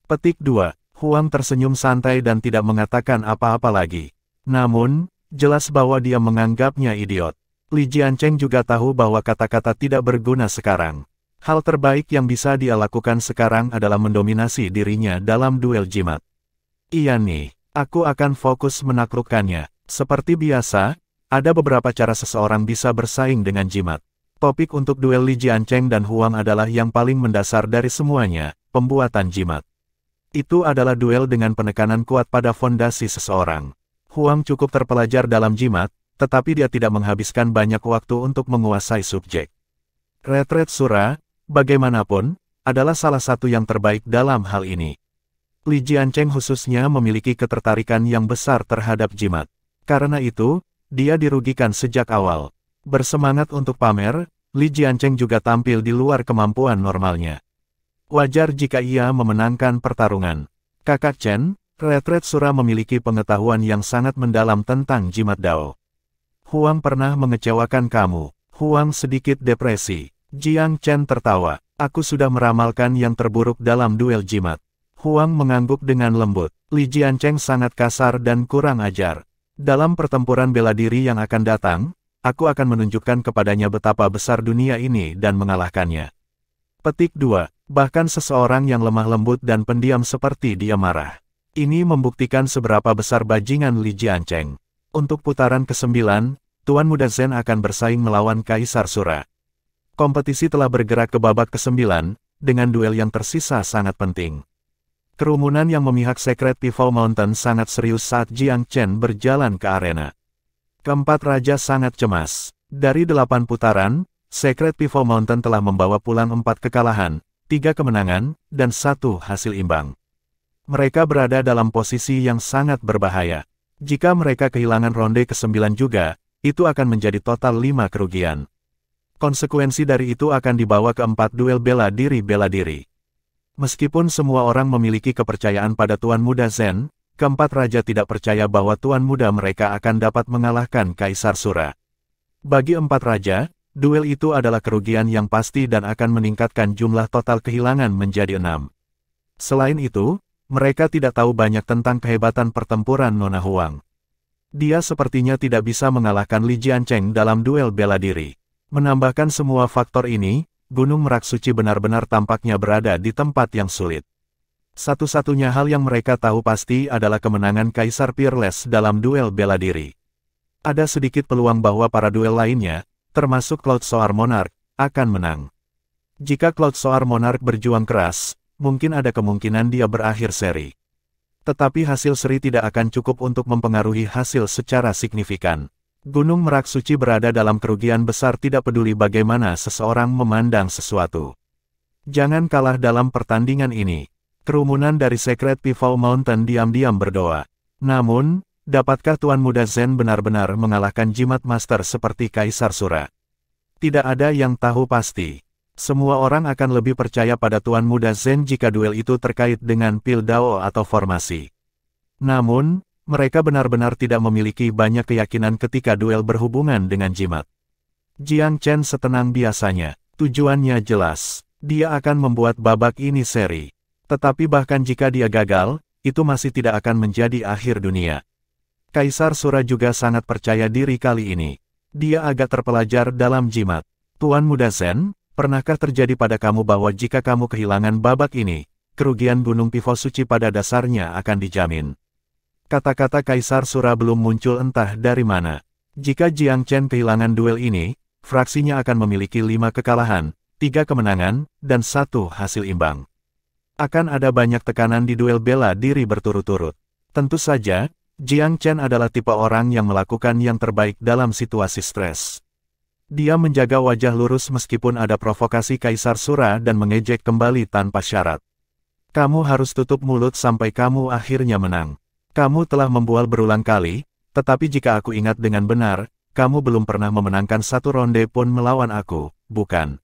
Petik 2. Huang tersenyum santai dan tidak mengatakan apa-apa lagi. Namun, jelas bahwa dia menganggapnya idiot. Li Jiancheng juga tahu bahwa kata-kata tidak berguna sekarang. Hal terbaik yang bisa dia lakukan sekarang adalah mendominasi dirinya dalam duel jimat. Iya nih, aku akan fokus menaklukkannya. Seperti biasa, ada beberapa cara seseorang bisa bersaing dengan jimat. Topik untuk duel Li Jiancheng dan Huang adalah yang paling mendasar dari semuanya, pembuatan jimat. Itu adalah duel dengan penekanan kuat pada fondasi seseorang. Huang cukup terpelajar dalam jimat, tetapi dia tidak menghabiskan banyak waktu untuk menguasai subjek. Retret Sura, bagaimanapun, adalah salah satu yang terbaik dalam hal ini. Li Jiancheng khususnya memiliki ketertarikan yang besar terhadap jimat. Karena itu, dia dirugikan sejak awal. Bersemangat untuk pamer, Li Jiancheng juga tampil di luar kemampuan normalnya. Wajar jika ia memenangkan pertarungan. Kakak Chen, Retret Sura memiliki pengetahuan yang sangat mendalam tentang jimat Dao. Huang pernah mengecewakan kamu. Huang sedikit depresi. Jiang Chen tertawa. Aku sudah meramalkan yang terburuk dalam duel jimat. Huang mengangguk dengan lembut. Li Jiancheng sangat kasar dan kurang ajar. Dalam pertempuran bela diri yang akan datang, aku akan menunjukkan kepadanya betapa besar dunia ini dan mengalahkannya. Petik 2. Bahkan seseorang yang lemah lembut dan pendiam seperti dia marah. Ini membuktikan seberapa besar bajingan Li Jiancheng. Untuk putaran ke-9, Tuan Muda Zen akan bersaing melawan Kaisar Sura. Kompetisi telah bergerak ke babak ke-9, dengan duel yang tersisa sangat penting. Kerumunan yang memihak Secret Pivot Mountain sangat serius saat Jiang Chen berjalan ke arena. Keempat raja sangat cemas. Dari 8 putaran, Secret Pivot Mountain telah membawa pulang 4 kekalahan, 3 kemenangan, dan 1 hasil imbang. Mereka berada dalam posisi yang sangat berbahaya. Jika mereka kehilangan ronde ke-9 juga, itu akan menjadi total 5 kerugian. Konsekuensi dari itu akan dibawa ke 4 duel bela diri. Meskipun semua orang memiliki kepercayaan pada Tuan Muda Zen, keempat raja tidak percaya bahwa Tuan Muda mereka akan dapat mengalahkan Kaisar Sura. Bagi 4 raja, duel itu adalah kerugian yang pasti dan akan meningkatkan jumlah total kehilangan menjadi 6. Selain itu, mereka tidak tahu banyak tentang kehebatan pertempuran Nona Huang. Dia sepertinya tidak bisa mengalahkan Li Jiancheng dalam duel bela diri. Menambahkan semua faktor ini, Gunung Merak Suci benar-benar tampaknya berada di tempat yang sulit. Satu-satunya hal yang mereka tahu pasti adalah kemenangan Kaisar Peerless dalam duel bela diri. Ada sedikit peluang bahwa para duel lainnya, termasuk Cloud Soar Monarch, akan menang. Jika Cloud Soar Monarch berjuang keras, mungkin ada kemungkinan dia berakhir seri. Tetapi hasil seri tidak akan cukup untuk mempengaruhi hasil secara signifikan. Gunung Merak Suci berada dalam kerugian besar tidak peduli bagaimana seseorang memandang sesuatu. Jangan kalah dalam pertandingan ini. Kerumunan dari Secret Pivot Mountain diam-diam berdoa. Namun, Dapatkah Tuan Muda Zen benar-benar mengalahkan jimat master seperti Kaisar Sura? Tidak ada yang tahu pasti. Semua orang akan lebih percaya pada Tuan Muda Zen jika duel itu terkait dengan pil Dao atau formasi. Namun, mereka benar-benar tidak memiliki banyak keyakinan ketika duel berhubungan dengan jimat. Jiang Chen setenang biasanya. Tujuannya jelas. Dia akan membuat babak ini seri. Tetapi bahkan jika dia gagal, itu masih tidak akan menjadi akhir dunia. Kaisar Sura juga sangat percaya diri kali ini. Dia agak terpelajar dalam jimat. Tuan Muda Zen, pernahkah terjadi pada kamu bahwa jika kamu kehilangan babak ini, kerugian Gunung Pivot Suci pada dasarnya akan dijamin? Kata-kata Kaisar Sura belum muncul entah dari mana. Jika Jiang Chen kehilangan duel ini, fraksinya akan memiliki 5 kekalahan, 3 kemenangan, dan 1 hasil imbang. Akan ada banyak tekanan di duel bela diri berturut-turut. Tentu saja, Jiang Chen adalah tipe orang yang melakukan yang terbaik dalam situasi stres. Dia menjaga wajah lurus meskipun ada provokasi Kaisar Sura dan mengejek kembali tanpa syarat. Kamu harus tutup mulut sampai kamu akhirnya menang. Kamu telah membual berulang kali, tetapi jika aku ingat dengan benar, kamu belum pernah memenangkan 1 ronde pun melawan aku, bukan?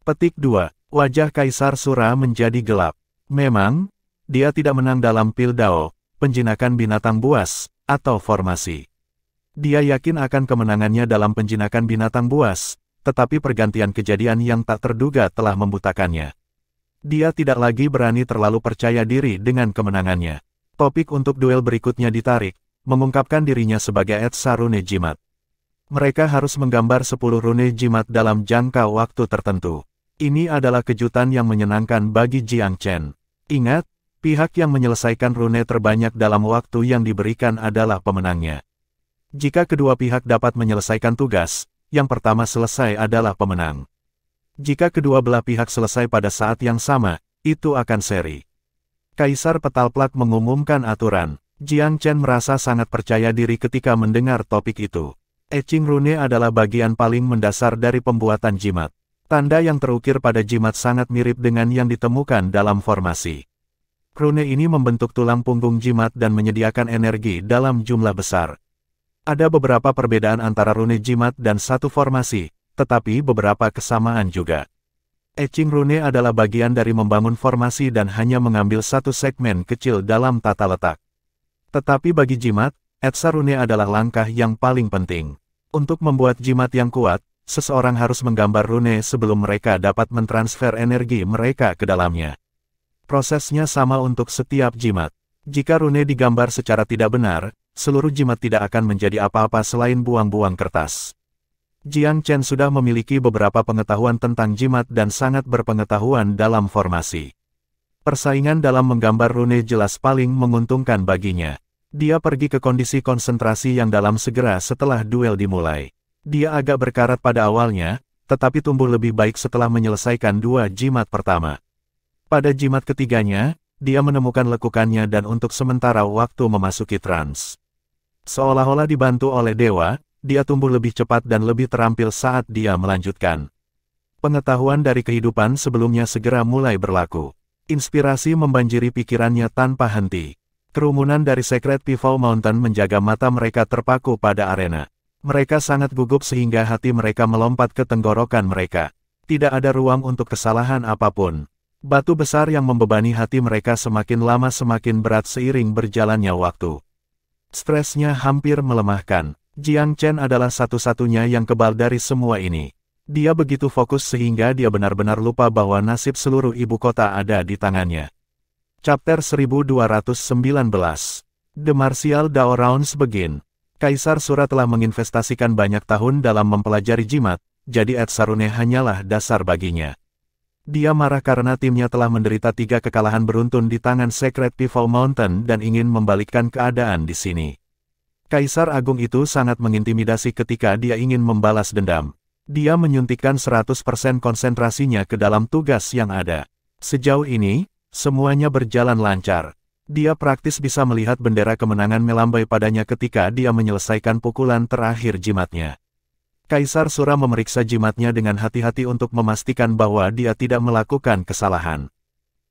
Petik 2. Wajah Kaisar Sura menjadi gelap. Memang, dia tidak menang dalam pil Dao, penjinakan binatang buas, atau formasi. Dia yakin akan kemenangannya dalam penjinakan binatang buas, tetapi pergantian kejadian yang tak terduga telah membutakannya. Dia tidak lagi berani terlalu percaya diri dengan kemenangannya. Topik untuk duel berikutnya ditarik, mengungkapkan dirinya sebagai Etsa Rune Jimat. Mereka harus menggambar 10 rune jimat dalam jangka waktu tertentu. Ini adalah kejutan yang menyenangkan bagi Jiang Chen. Ingat, pihak yang menyelesaikan rune terbanyak dalam waktu yang diberikan adalah pemenangnya. Jika kedua pihak dapat menyelesaikan tugas, yang pertama selesai adalah pemenang. Jika kedua belah pihak selesai pada saat yang sama, itu akan seri. Kaisar Petalplak mengumumkan aturan. Jiang Chen merasa sangat percaya diri ketika mendengar topik itu. Etching rune adalah bagian paling mendasar dari pembuatan jimat. Tanda yang terukir pada jimat sangat mirip dengan yang ditemukan dalam formasi. Rune ini membentuk tulang punggung jimat dan menyediakan energi dalam jumlah besar. Ada beberapa perbedaan antara rune jimat dan satu formasi, tetapi beberapa kesamaan juga. Etching rune adalah bagian dari membangun formasi dan hanya mengambil satu segmen kecil dalam tata letak. Tetapi bagi jimat, etsa rune adalah langkah yang paling penting. Untuk membuat jimat yang kuat, seseorang harus menggambar rune sebelum mereka dapat mentransfer energi mereka ke dalamnya. Prosesnya sama untuk setiap jimat. Jika rune digambar secara tidak benar, seluruh jimat tidak akan menjadi apa-apa selain buang-buang kertas. Jiang Chen sudah memiliki beberapa pengetahuan tentang jimat dan sangat berpengetahuan dalam formasi. Persaingan dalam menggambar rune jelas paling menguntungkan baginya. Dia pergi ke kondisi konsentrasi yang dalam segera setelah duel dimulai. Dia agak berkarat pada awalnya, tetapi tumbuh lebih baik setelah menyelesaikan 2 jimat pertama. Pada jimat ketiganya, dia menemukan lekukannya dan untuk sementara waktu memasuki trans. Seolah-olah dibantu oleh dewa, dia tumbuh lebih cepat dan lebih terampil saat dia melanjutkan. Pengetahuan dari kehidupan sebelumnya segera mulai berlaku. Inspirasi membanjiri pikirannya tanpa henti. Kerumunan dari Secret Pivot Mountain menjaga mata mereka terpaku pada arena. Mereka sangat gugup sehingga hati mereka melompat ke tenggorokan mereka. Tidak ada ruang untuk kesalahan apapun. Batu besar yang membebani hati mereka semakin lama semakin berat seiring berjalannya waktu. Stresnya hampir melemahkan. Jiang Chen adalah satu-satunya yang kebal dari semua ini. Dia begitu fokus sehingga dia benar-benar lupa bahwa nasib seluruh ibu kota ada di tangannya. Chapter 1219. The Martial Dao Rounds Begin. Kaisar Sura telah menginvestasikan banyak tahun dalam mempelajari jimat, jadi etsa rune hanyalah dasar baginya. Dia marah karena timnya telah menderita 3 kekalahan beruntun di tangan Secret Pivot Mountain dan ingin membalikkan keadaan di sini. Kaisar Agung itu sangat mengintimidasi ketika dia ingin membalas dendam. Dia menyuntikkan 100% konsentrasinya ke dalam tugas yang ada. Sejauh ini, semuanya berjalan lancar. Dia praktis bisa melihat bendera kemenangan melambai padanya ketika dia menyelesaikan pukulan terakhir jimatnya. Kaisar Sura memeriksa jimatnya dengan hati-hati untuk memastikan bahwa dia tidak melakukan kesalahan.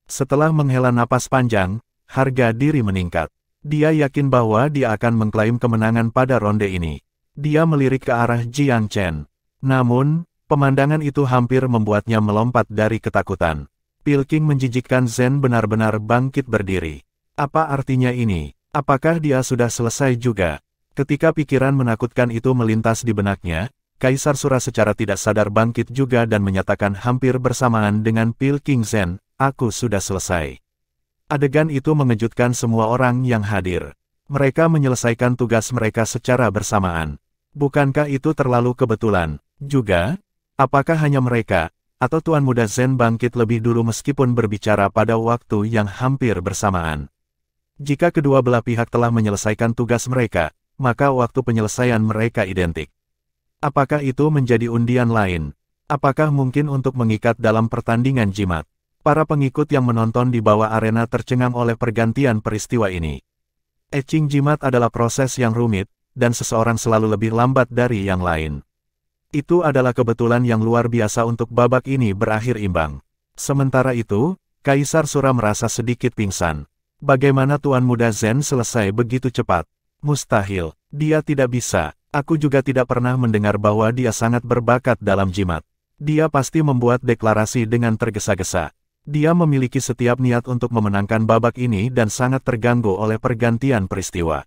Setelah menghela napas panjang, harga diri meningkat. Dia yakin bahwa dia akan mengklaim kemenangan pada ronde ini. Dia melirik ke arah Jiang Chen. Namun, pemandangan itu hampir membuatnya melompat dari ketakutan. Pilking menjijikkan Zen benar-benar bangkit berdiri. Apa artinya ini? Apakah dia sudah selesai juga? Ketika pikiran menakutkan itu melintas di benaknya, Kaisar Sura secara tidak sadar bangkit juga dan menyatakan hampir bersamaan dengan Pilking Zen, "Aku sudah selesai." Adegan itu mengejutkan semua orang yang hadir. Mereka menyelesaikan tugas mereka secara bersamaan. Bukankah itu terlalu kebetulan? Juga, apakah hanya mereka, atau Tuan Muda Zen bangkit lebih dulu meskipun berbicara pada waktu yang hampir bersamaan? Jika kedua belah pihak telah menyelesaikan tugas mereka, maka waktu penyelesaian mereka identik. Apakah itu menjadi undian lain? Apakah mungkin untuk mengikat dalam pertandingan jimat? Para pengikut yang menonton di bawah arena tercengang oleh pergantian peristiwa ini. Etching jimat adalah proses yang rumit, dan seseorang selalu lebih lambat dari yang lain. Itu adalah kebetulan yang luar biasa untuk babak ini berakhir imbang. Sementara itu, Kaisar Sura merasa sedikit pingsan. Bagaimana Tuan Muda Zen selesai begitu cepat? Mustahil, dia tidak bisa. Aku juga tidak pernah mendengar bahwa dia sangat berbakat dalam jimat. Dia pasti membuat deklarasi dengan tergesa-gesa. Dia memiliki setiap niat untuk memenangkan babak ini dan sangat terganggu oleh pergantian peristiwa.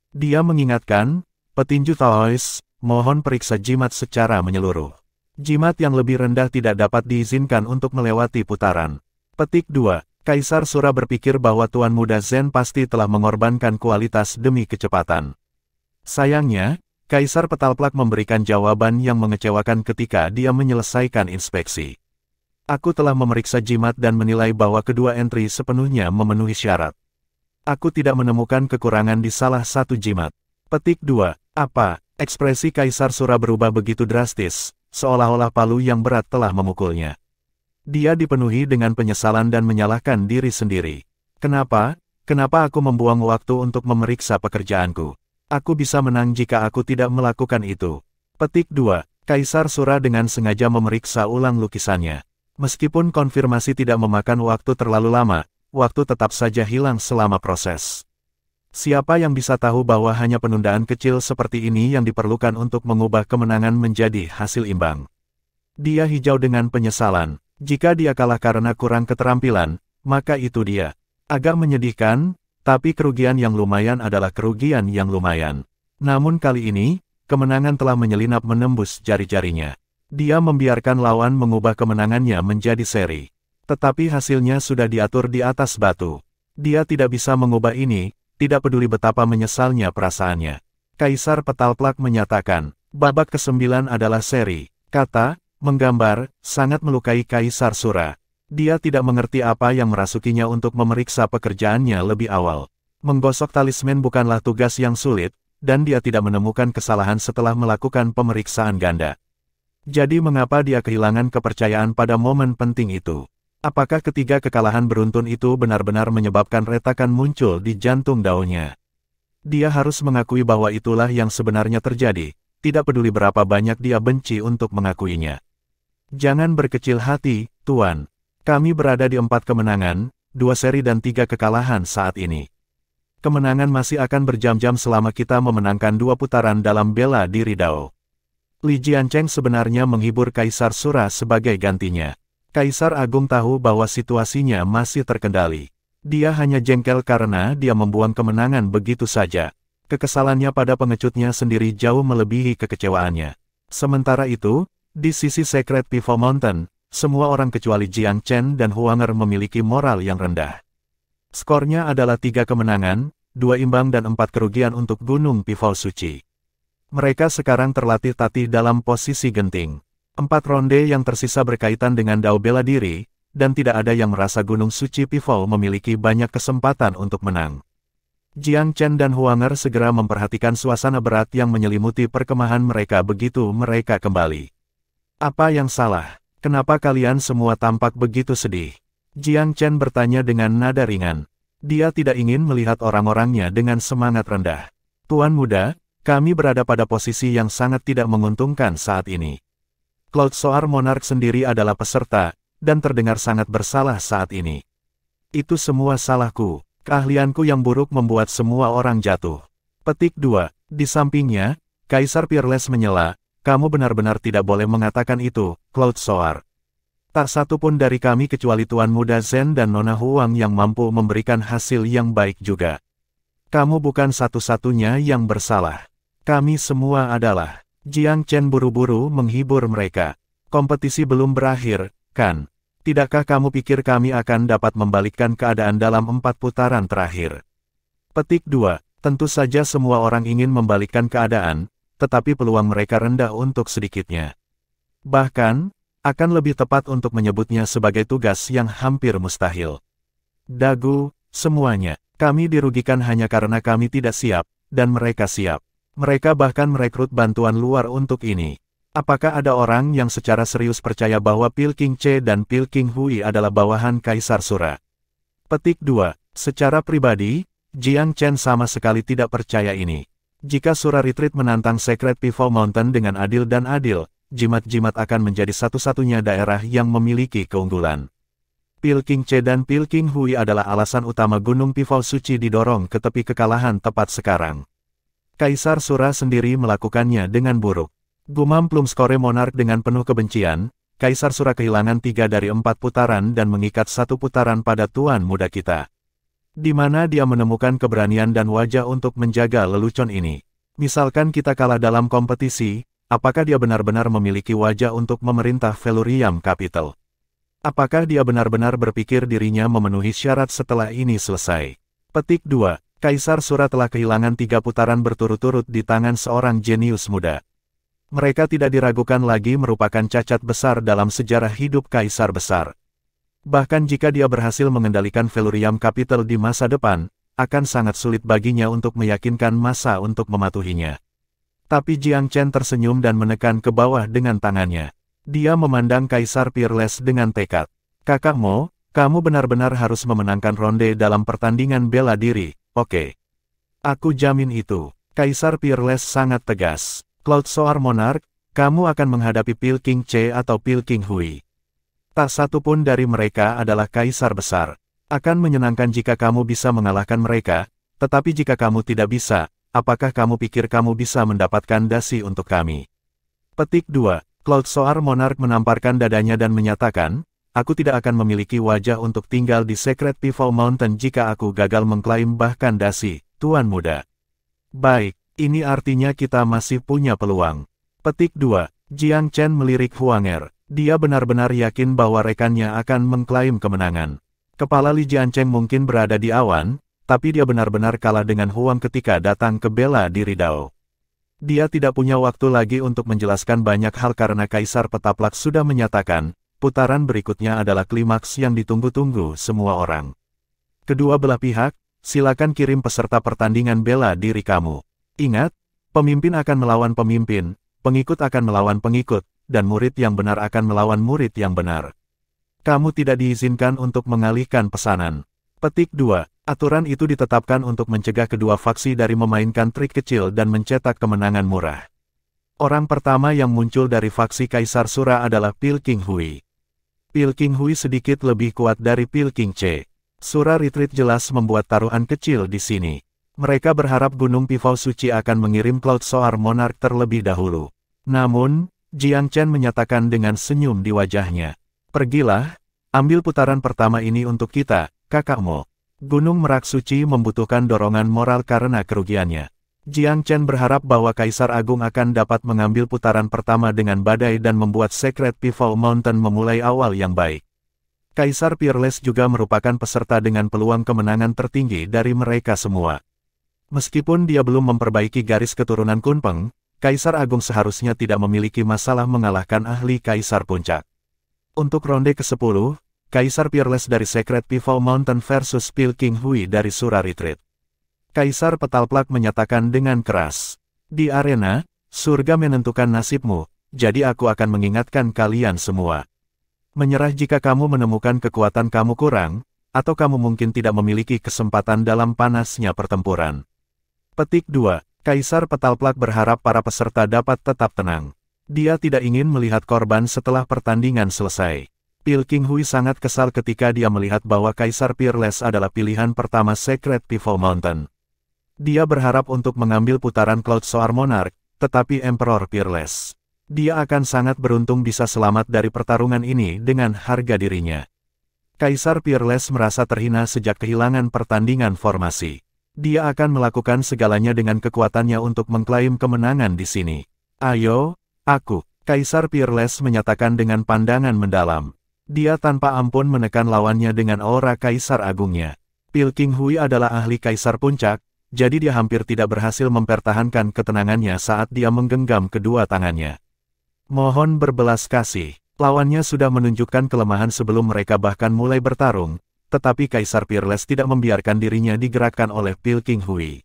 Dia mengingatkan, petinju Taois, mohon periksa jimat secara menyeluruh. Jimat yang lebih rendah tidak dapat diizinkan untuk melewati putaran. Petik 2. Kaisar Sura berpikir bahwa Tuan Muda Zen pasti telah mengorbankan kualitas demi kecepatan. Sayangnya, Kaisar Petalplak memberikan jawaban yang mengecewakan ketika dia menyelesaikan inspeksi. Aku telah memeriksa jimat dan menilai bahwa kedua entry sepenuhnya memenuhi syarat. Aku tidak menemukan kekurangan di salah satu jimat. Petik 2. Apa? Ekspresi Kaisar Sura berubah begitu drastis, seolah-olah palu yang berat telah memukulnya. Dia dipenuhi dengan penyesalan dan menyalahkan diri sendiri. Kenapa? Kenapa aku membuang waktu untuk memeriksa pekerjaanku? Aku bisa menang jika aku tidak melakukan itu. Petik 2. Kaisar Sura dengan sengaja memeriksa ulang lukisannya. Meskipun konfirmasi tidak memakan waktu terlalu lama, waktu tetap saja hilang selama proses. Siapa yang bisa tahu bahwa hanya penundaan kecil seperti ini yang diperlukan untuk mengubah kemenangan menjadi hasil imbang? Dia hijau dengan penyesalan. Jika dia kalah karena kurang keterampilan, maka itu dia. Agak menyedihkan, tapi kerugian yang lumayan adalah kerugian yang lumayan. Namun kali ini, kemenangan telah menyelinap menembus jari-jarinya. Dia membiarkan lawan mengubah kemenangannya menjadi seri. Tetapi hasilnya sudah diatur di atas batu. Dia tidak bisa mengubah ini, tidak peduli betapa menyesalnya perasaannya. Kaisar Petalplak menyatakan, babak ke-9 adalah seri. Kata, menggambar, sangat melukai Kaisar Sura. Dia tidak mengerti apa yang merasukinya untuk memeriksa pekerjaannya lebih awal. Menggosok talisman bukanlah tugas yang sulit, dan dia tidak menemukan kesalahan setelah melakukan pemeriksaan ganda. Jadi mengapa dia kehilangan kepercayaan pada momen penting itu? Apakah ketiga kekalahan beruntun itu benar-benar menyebabkan retakan muncul di jantung daunnya? Dia harus mengakui bahwa itulah yang sebenarnya terjadi, tidak peduli berapa banyak dia benci untuk mengakuinya. Jangan berkecil hati, Tuan. Kami berada di 4 kemenangan, 2 seri dan 3 kekalahan saat ini. Kemenangan masih akan berjam-jam selama kita memenangkan 2 putaran dalam bela diri Dao. Li Jiancheng sebenarnya menghibur Kaisar Sura sebagai gantinya. Kaisar Agung tahu bahwa situasinya masih terkendali. Dia hanya jengkel karena dia membuang kemenangan begitu saja. Kekesalannya pada pengecutnya sendiri jauh melebihi kekecewaannya. Sementara itu, di sisi Secret Pivot Mountain, semua orang kecuali Jiang Chen dan Huanger memiliki moral yang rendah. Skornya adalah 3 kemenangan, 2 imbang dan 4 kerugian untuk Gunung Pivot Suci. Mereka sekarang terlatih-tatih dalam posisi genting. 4 ronde yang tersisa berkaitan dengan Dao bela diri, dan tidak ada yang merasa Gunung Suci Pivot memiliki banyak kesempatan untuk menang. Jiang Chen dan Huanger segera memperhatikan suasana berat yang menyelimuti perkemahan mereka begitu mereka kembali. Apa yang salah? Kenapa kalian semua tampak begitu sedih? Jiang Chen bertanya dengan nada ringan. Dia tidak ingin melihat orang-orangnya dengan semangat rendah. Tuan Muda, kami berada pada posisi yang sangat tidak menguntungkan saat ini. Cloud Soar Monarch sendiri adalah peserta, dan terdengar sangat bersalah saat ini. Itu semua salahku. Keahlianku yang buruk membuat semua orang jatuh. Petik 2. Di sampingnya, Kaisar Peerless menyela, kamu benar-benar tidak boleh mengatakan itu, Cloud Soar. Tak satu pun dari kami kecuali Tuan Muda Zen dan Nona Huang yang mampu memberikan hasil yang baik juga. Kamu bukan satu-satunya yang bersalah. Kami semua adalah. Jiang Chen buru-buru menghibur mereka. Kompetisi belum berakhir, kan? Tidakkah kamu pikir kami akan dapat membalikkan keadaan dalam 4 putaran terakhir? Petik 2. Tentu saja semua orang ingin membalikkan keadaan, tetapi peluang mereka rendah untuk sedikitnya. Bahkan, akan lebih tepat untuk menyebutnya sebagai tugas yang hampir mustahil. Dagu, semuanya. Kami dirugikan hanya karena kami tidak siap, dan mereka siap. Mereka bahkan merekrut bantuan luar untuk ini. Apakah ada orang yang secara serius percaya bahwa Pilking Che dan Pilking Hui adalah bawahan Kaisar Sura? Petik 2. Secara pribadi, Jiang Chen sama sekali tidak percaya ini. Jika Sura Retreat menantang Secret Pivot Mountain dengan adil dan adil, jimat-jimat akan menjadi satu-satunya daerah yang memiliki keunggulan. Pilking Che dan Pilking Hui adalah alasan utama Gunung Pivot Suci didorong ke tepi kekalahan tepat sekarang. Kaisar Sura sendiri melakukannya dengan buruk. Gumam Plumscore Monarch dengan penuh kebencian, Kaisar Sura kehilangan 3 dari 4 putaran dan mengikat 1 putaran pada Tuan Muda kita. Di mana dia menemukan keberanian dan wajah untuk menjaga lelucon ini? Misalkan kita kalah dalam kompetisi, apakah dia benar-benar memiliki wajah untuk memerintah Velurium Capital? Apakah dia benar-benar berpikir dirinya memenuhi syarat setelah ini selesai? Petik 2. Kaisar Sura telah kehilangan 3 putaran berturut-turut di tangan seorang jenius muda. Mereka tidak diragukan lagi merupakan cacat besar dalam sejarah hidup Kaisar Besar. Bahkan jika dia berhasil mengendalikan Velurium Capital di masa depan, akan sangat sulit baginya untuk meyakinkan massa untuk mematuhinya. Tapi Jiang Chen tersenyum dan menekan ke bawah dengan tangannya. Dia memandang Kaisar Peerless dengan tekad. Kakak Mo, kamu benar-benar harus memenangkan ronde dalam pertandingan bela diri, oke? Aku jamin itu. Kaisar Peerless sangat tegas. Cloud Soar Monarch, kamu akan menghadapi Pilking Che atau Pilking Hui. Tak satu pun dari mereka adalah Kaisar Besar. Akan menyenangkan jika kamu bisa mengalahkan mereka, tetapi jika kamu tidak bisa, apakah kamu pikir kamu bisa mendapatkan dasi untuk kami? Petik 2. Cloud Soar Monarch menamparkan dadanya dan menyatakan, aku tidak akan memiliki wajah untuk tinggal di Secret Pivot Mountain jika aku gagal mengklaim bahkan dasi, Tuan Muda. Baik, ini artinya kita masih punya peluang. Petik 2. Jiang Chen melirik Huanger. Dia benar-benar yakin bahwa rekannya akan mengklaim kemenangan. Kepala Li Jiancheng mungkin berada di awan, tapi dia benar-benar kalah dengan Huang ketika datang ke bela diri Dao. Dia tidak punya waktu lagi untuk menjelaskan banyak hal karena Kaisar Petaplak sudah menyatakan, putaran berikutnya adalah klimaks yang ditunggu-tunggu semua orang. Kedua belah pihak, silakan kirim peserta pertandingan bela diri kamu. Ingat, pemimpin akan melawan pemimpin, pengikut akan melawan pengikut, dan murid yang benar akan melawan murid yang benar. Kamu tidak diizinkan untuk mengalihkan pesanan. Petik 2. Aturan itu ditetapkan untuk mencegah kedua faksi dari memainkan trik kecil dan mencetak kemenangan murah. Orang pertama yang muncul dari faksi Kaisar Sura adalah Pilking Hui. Pilking Hui sedikit lebih kuat dari Pilking Che. Sura Retreat jelas membuat taruhan kecil di sini. Mereka berharap Gunung Pivot Suci akan mengirim Cloud Soar Monarch terlebih dahulu. Namun, Jiang Chen menyatakan dengan senyum di wajahnya. Pergilah, ambil putaran pertama ini untuk kita, Kakak Mo. Gunung Merak Suci membutuhkan dorongan moral karena kerugiannya. Jiang Chen berharap bahwa Kaisar Agung akan dapat mengambil putaran pertama dengan badai dan membuat Secret Pivot Mountain memulai awal yang baik. Kaisar Peerless juga merupakan peserta dengan peluang kemenangan tertinggi dari mereka semua. Meskipun dia belum memperbaiki garis keturunan Kunpeng, Kaisar Agung seharusnya tidak memiliki masalah mengalahkan ahli Kaisar Puncak. Untuk ronde ke-10, Kaisar Peerless dari Secret Pivot Mountain versus Pilking Hui dari Sura Retreat. Kaisar Petalplak menyatakan dengan keras. Di arena, surga menentukan nasibmu, jadi aku akan mengingatkan kalian semua. Menyerah jika kamu menemukan kekuatan kamu kurang, atau kamu mungkin tidak memiliki kesempatan dalam panasnya pertempuran. Petik 2. Kaisar Petalplak berharap para peserta dapat tetap tenang. Dia tidak ingin melihat korban setelah pertandingan selesai. Pil King Hui sangat kesal ketika dia melihat bahwa Kaisar Peerless adalah pilihan pertama Secret Pivot Mountain. Dia berharap untuk mengambil putaran Cloud Soar Monarch, tetapi Emperor Peerless. Dia akan sangat beruntung bisa selamat dari pertarungan ini dengan harga dirinya. Kaisar Peerless merasa terhina sejak kehilangan pertandingan formasi. Dia akan melakukan segalanya dengan kekuatannya untuk mengklaim kemenangan di sini. Ayo, aku. Kaisar Peerless menyatakan dengan pandangan mendalam. Dia tanpa ampun menekan lawannya dengan aura Kaisar Agungnya. Pil King Hui adalah ahli Kaisar Puncak, jadi dia hampir tidak berhasil mempertahankan ketenangannya saat dia menggenggam kedua tangannya. Mohon berbelas kasih. Lawannya sudah menunjukkan kelemahan sebelum mereka bahkan mulai bertarung, tetapi Kaisar Peerless tidak membiarkan dirinya digerakkan oleh Pil King Hui.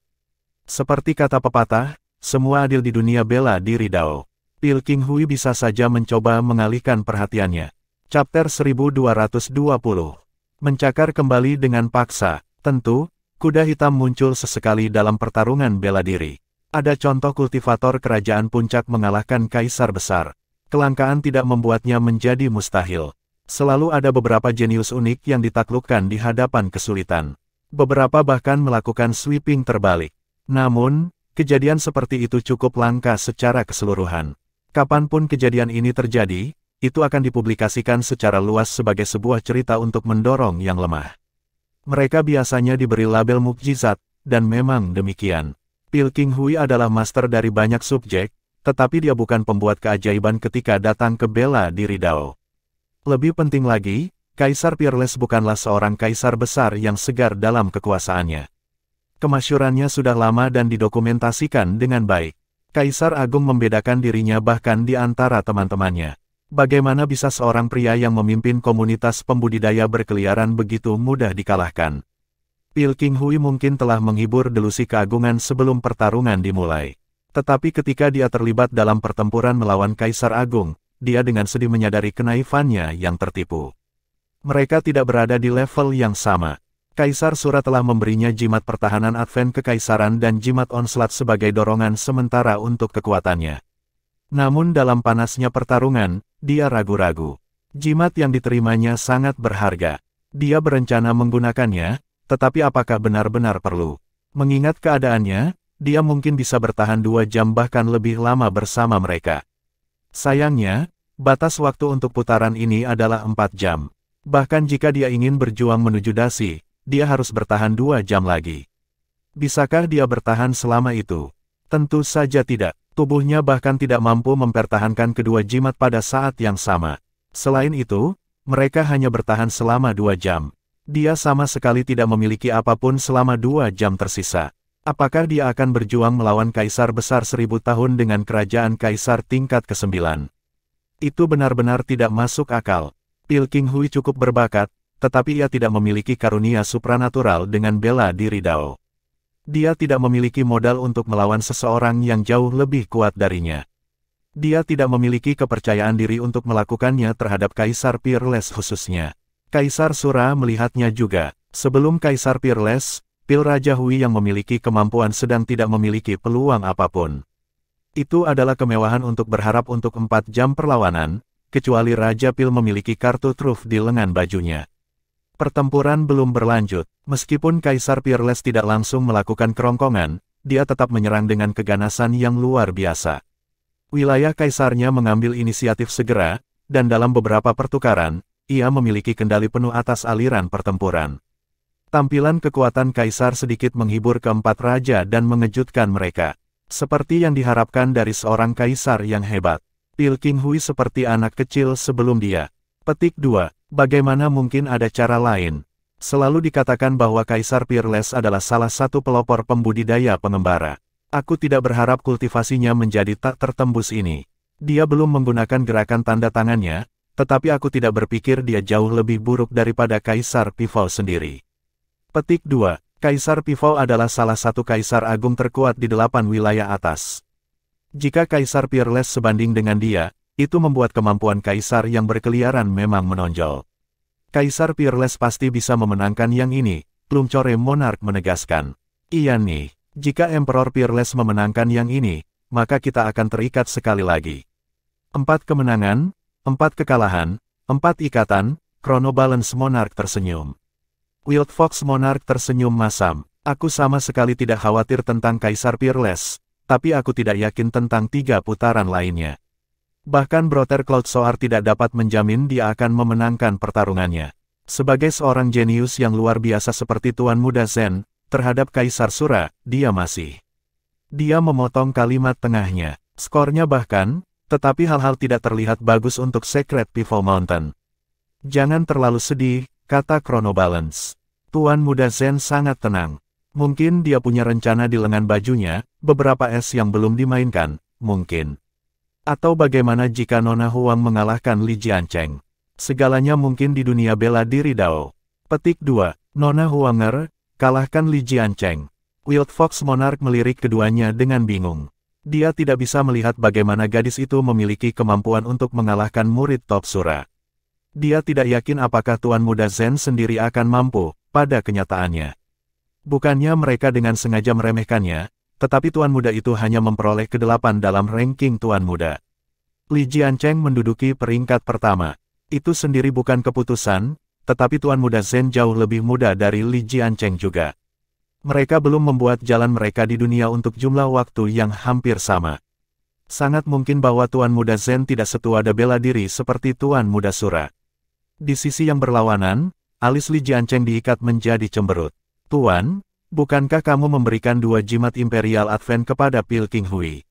Seperti kata pepatah, semua adil di dunia bela diri Dao. Pil King Hui bisa saja mencoba mengalihkan perhatiannya. Chapter 1220. Mencakar kembali dengan paksa. Tentu, kuda hitam muncul sesekali dalam pertarungan bela diri. Ada contoh kultivator kerajaan puncak mengalahkan kaisar besar. Kelangkaan tidak membuatnya menjadi mustahil. Selalu ada beberapa jenius unik yang ditaklukkan di hadapan kesulitan. Beberapa bahkan melakukan sweeping terbalik. Namun, kejadian seperti itu cukup langka secara keseluruhan. Kapanpun kejadian ini terjadi, itu akan dipublikasikan secara luas sebagai sebuah cerita untuk mendorong yang lemah. Mereka biasanya diberi label mukjizat, dan memang demikian. Pil King Hui adalah master dari banyak subjek, tetapi dia bukan pembuat keajaiban ketika datang ke bela diri Dao. Lebih penting lagi, Kaisar Peerless bukanlah seorang kaisar besar yang segar dalam kekuasaannya. Kemasyurannya sudah lama dan didokumentasikan dengan baik. Kaisar Agung membedakan dirinya bahkan di antara teman-temannya. Bagaimana bisa seorang pria yang memimpin komunitas pembudidaya berkeliaran begitu mudah dikalahkan? Pil King Hui mungkin telah menghibur delusi keagungan sebelum pertarungan dimulai. Tetapi ketika dia terlibat dalam pertempuran melawan Kaisar Agung, dia dengan sedih menyadari kenaifannya yang tertipu. Mereka tidak berada di level yang sama. Kaisar Sura telah memberinya jimat pertahanan Advent Kekaisaran dan jimat Onslaught sebagai dorongan sementara untuk kekuatannya. Namun dalam panasnya pertarungan, dia ragu-ragu. Jimat yang diterimanya sangat berharga. Dia berencana menggunakannya, tetapi apakah benar-benar perlu? Mengingat keadaannya, dia mungkin bisa bertahan 2 jam bahkan lebih lama bersama mereka. Sayangnya, batas waktu untuk putaran ini adalah 4 jam. Bahkan jika dia ingin berjuang menuju dasi, dia harus bertahan 2 jam lagi. Bisakah dia bertahan selama itu? Tentu saja tidak. Tubuhnya bahkan tidak mampu mempertahankan kedua jimat pada saat yang sama. Selain itu, mereka hanya bertahan selama 2 jam. Dia sama sekali tidak memiliki apapun selama 2 jam tersisa. Apakah dia akan berjuang melawan kaisar besar 1000 tahun dengan kerajaan kaisar tingkat ke-9? Itu benar-benar tidak masuk akal. Pil King Hui cukup berbakat, tetapi ia tidak memiliki karunia supranatural dengan bela diri Dao. Dia tidak memiliki modal untuk melawan seseorang yang jauh lebih kuat darinya. Dia tidak memiliki kepercayaan diri untuk melakukannya terhadap Kaisar Peerless khususnya. Kaisar Sura melihatnya juga. Sebelum Kaisar Peerless, Pil Raja Hui yang memiliki kemampuan sedang tidak memiliki peluang apapun. Itu adalah kemewahan untuk berharap untuk 4 jam perlawanan, kecuali Raja Pil memiliki kartu truf di lengan bajunya. Pertempuran belum berlanjut. Meskipun Kaisar Peerless tidak langsung melakukan kerongkongan, dia tetap menyerang dengan keganasan yang luar biasa. Wilayah kaisarnya mengambil inisiatif segera, dan dalam beberapa pertukaran, ia memiliki kendali penuh atas aliran pertempuran. Tampilan kekuatan kaisar sedikit menghibur keempat raja dan mengejutkan mereka. Seperti yang diharapkan dari seorang kaisar yang hebat. Pil King Hui seperti anak kecil sebelum dia. Petik 2. Bagaimana mungkin ada cara lain? Selalu dikatakan bahwa Kaisar Peerless adalah salah satu pelopor pembudidaya pengembara. Aku tidak berharap kultivasinya menjadi tak tertembus ini. Dia belum menggunakan gerakan tanda tangannya, tetapi aku tidak berpikir dia jauh lebih buruk daripada Kaisar Pivot sendiri. Petik 2. Kaisar Pivot adalah salah satu kaisar agung terkuat di 8 wilayah atas. Jika Kaisar Peerless sebanding dengan dia, itu membuat kemampuan kaisar yang berkeliaran memang menonjol. Kaisar Peerless pasti bisa memenangkan yang ini, Plumcore Monarch menegaskan. Iya nih, jika Emperor Peerless memenangkan yang ini, maka kita akan terikat sekali lagi. 4 kemenangan, 4 kekalahan, 4 ikatan, Chronobalance Monarch tersenyum. Wild Fox Monarch tersenyum masam. Aku sama sekali tidak khawatir tentang Kaisar Peerless, tapi aku tidak yakin tentang 3 putaran lainnya. Bahkan Brother Cloudsoar tidak dapat menjamin dia akan memenangkan pertarungannya. Sebagai seorang jenius yang luar biasa seperti Tuan Muda Zen, terhadap Kaisar Sura, dia masih. Dia memotong kalimat tengahnya. Skornya bahkan, tetapi hal-hal tidak terlihat bagus untuk Secret Pivot Mountain. Jangan terlalu sedih, kata Chronobalance. Tuan Muda Zen sangat tenang. Mungkin dia punya rencana di lengan bajunya, beberapa es yang belum dimainkan, mungkin. Atau bagaimana jika Nona Huang mengalahkan Li Jiancheng? Segalanya mungkin di dunia bela diri Dao. Petik 2. Nona Huanger, kalahkan Li Jiancheng. Wild Fox Monarch melirik keduanya dengan bingung. Dia tidak bisa melihat bagaimana gadis itu memiliki kemampuan untuk mengalahkan murid top Sura. Dia tidak yakin apakah Tuan Muda Zen sendiri akan mampu, pada kenyataannya. Bukannya mereka dengan sengaja meremehkannya, tetapi Tuan Muda itu hanya memperoleh ke-8 dalam ranking Tuan Muda. Li Jiancheng menduduki peringkat pertama. Itu sendiri bukan keputusan, tetapi Tuan Muda Zen jauh lebih muda dari Li Jiancheng juga. Mereka belum membuat jalan mereka di dunia untuk jumlah waktu yang hampir sama. Sangat mungkin bahwa Tuan Muda Zen tidak setua bela diri seperti Tuan Muda Sura. Di sisi yang berlawanan, alis Li Jiancheng diikat menjadi cemberut. Tuan, bukankah kamu memberikan 2 jimat Imperial Advent kepada Pil King Hui?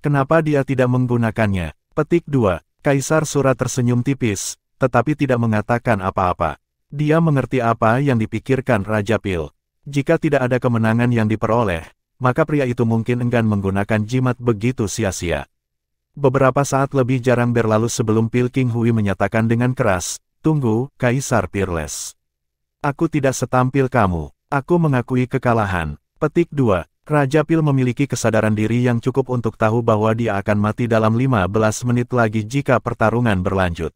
Kenapa dia tidak menggunakannya? Petik 2. Kaisar Sura tersenyum tipis, tetapi tidak mengatakan apa-apa. Dia mengerti apa yang dipikirkan Raja Pil. Jika tidak ada kemenangan yang diperoleh, maka pria itu mungkin enggan menggunakan jimat begitu sia-sia. Beberapa saat lebih jarang berlalu sebelum Pil King Hui menyatakan dengan keras, "Tunggu, Kaisar Peerless. Aku tidak setampil kamu. Aku mengakui kekalahan." Petik 2. Raja Pil memiliki kesadaran diri yang cukup untuk tahu bahwa dia akan mati dalam 15 menit lagi jika pertarungan berlanjut.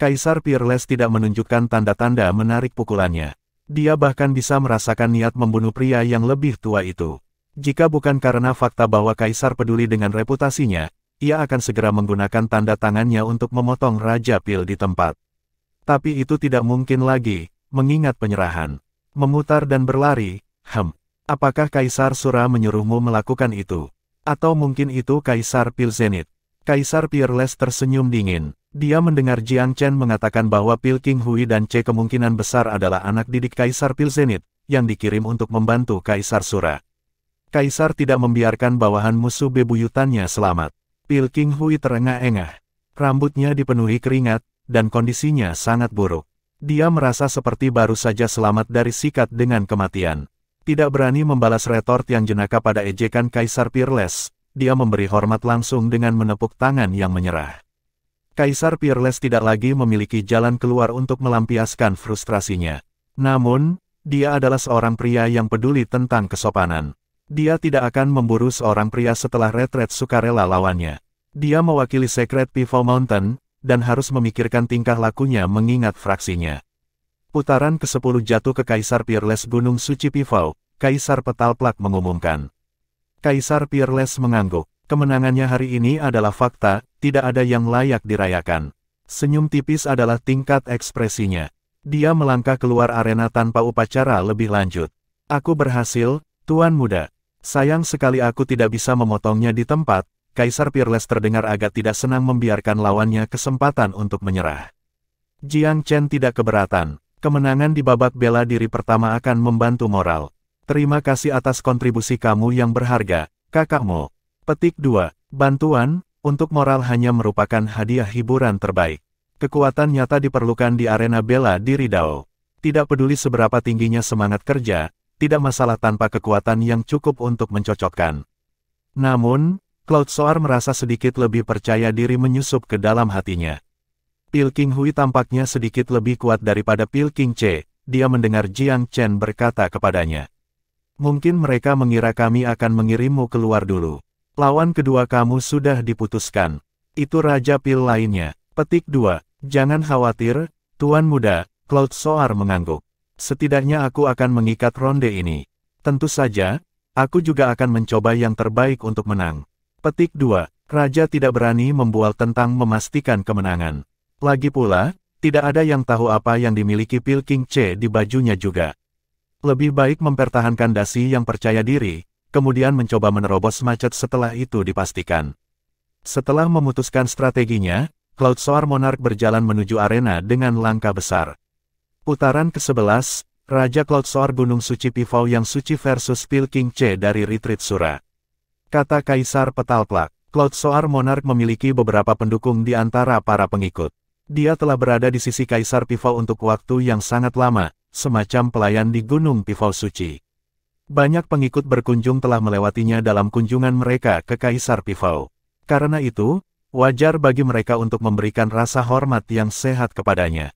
Kaisar Peerless tidak menunjukkan tanda-tanda menarik pukulannya. Dia bahkan bisa merasakan niat membunuh pria yang lebih tua itu. Jika bukan karena fakta bahwa Kaisar peduli dengan reputasinya, ia akan segera menggunakan tanda tangannya untuk memotong Raja Pil di tempat. Tapi itu tidak mungkin lagi, mengingat penyerahan. Memutar dan berlari, apakah Kaisar Sura menyuruhmu melakukan itu? Atau mungkin itu Kaisar Pil Zenith? Kaisar Peerless tersenyum dingin. Dia mendengar Jiang Chen mengatakan bahwa Pil King Hui dan C kemungkinan besar adalah anak didik Kaisar Pil Zenith, yang dikirim untuk membantu Kaisar Sura. Kaisar tidak membiarkan bawahan musuh bebuyutannya selamat. Pil King Hui terengah-engah. Rambutnya dipenuhi keringat, dan kondisinya sangat buruk. Dia merasa seperti baru saja selamat dari sikat dengan kematian. Tidak berani membalas retort yang jenaka pada ejekan Kaisar Peerless, dia memberi hormat langsung dengan menepuk tangan yang menyerah. Kaisar Peerless tidak lagi memiliki jalan keluar untuk melampiaskan frustrasinya. Namun, dia adalah seorang pria yang peduli tentang kesopanan. Dia tidak akan memburu seorang pria setelah retret sukarela lawannya. Dia mewakili Secret Pivot Mountain, dan harus memikirkan tingkah lakunya mengingat fraksinya. Putaran ke-10 jatuh ke Kaisar Peerless Gunung Suci Pivot, Kaisar Petal Plak mengumumkan. Kaisar Peerless mengangguk. Kemenangannya hari ini adalah fakta, tidak ada yang layak dirayakan. Senyum tipis adalah tingkat ekspresinya. Dia melangkah keluar arena tanpa upacara lebih lanjut. Aku berhasil, Tuan Muda. Sayang sekali aku tidak bisa memotongnya di tempat. Kaisar Peerless terdengar agak tidak senang membiarkan lawannya kesempatan untuk menyerah. Jiang Chen tidak keberatan. Kemenangan di babak bela diri pertama akan membantu moral. Terima kasih atas kontribusi kamu yang berharga, kakakmu. Petik 2. Bantuan, untuk moral hanya merupakan hadiah hiburan terbaik. Kekuatan nyata diperlukan di arena bela diri Dao. Tidak peduli seberapa tingginya semangat kerja, tidak masalah tanpa kekuatan yang cukup untuk mencocokkan. Namun, Cloudsoar merasa sedikit lebih percaya diri menyusup ke dalam hatinya. Pil King Hui tampaknya sedikit lebih kuat daripada Pil King Ce, dia mendengar Jiang Chen berkata kepadanya. Mungkin mereka mengira kami akan mengirimmu keluar dulu. Lawan kedua kamu sudah diputuskan. Itu Raja Pil lainnya. Petik 2. Jangan khawatir, Tuan Muda, Cloudsoar mengangguk. Setidaknya aku akan mengikat ronde ini. Tentu saja, aku juga akan mencoba yang terbaik untuk menang. Petik 2. Raja tidak berani membual tentang memastikan kemenangan. Lagi pula, tidak ada yang tahu apa yang dimiliki Pilking C di bajunya juga. Lebih baik mempertahankan dasi yang percaya diri, kemudian mencoba menerobos macet setelah itu dipastikan. Setelah memutuskan strateginya, Cloudsoar Monarch berjalan menuju arena dengan langkah besar. Putaran ke-11, Raja Cloudsoar Gunung Suci Pifau yang suci versus Pilking C dari Retreat Sura. Kata Kaisar Petalplak, Cloudsoar Monarch memiliki beberapa pendukung di antara para pengikut. Dia telah berada di sisi Kaisar Pifau untuk waktu yang sangat lama, semacam pelayan di Gunung Pifau Suci. Banyak pengikut berkunjung telah melewatinya dalam kunjungan mereka ke Kaisar Pifau. Karena itu, wajar bagi mereka untuk memberikan rasa hormat yang sehat kepadanya.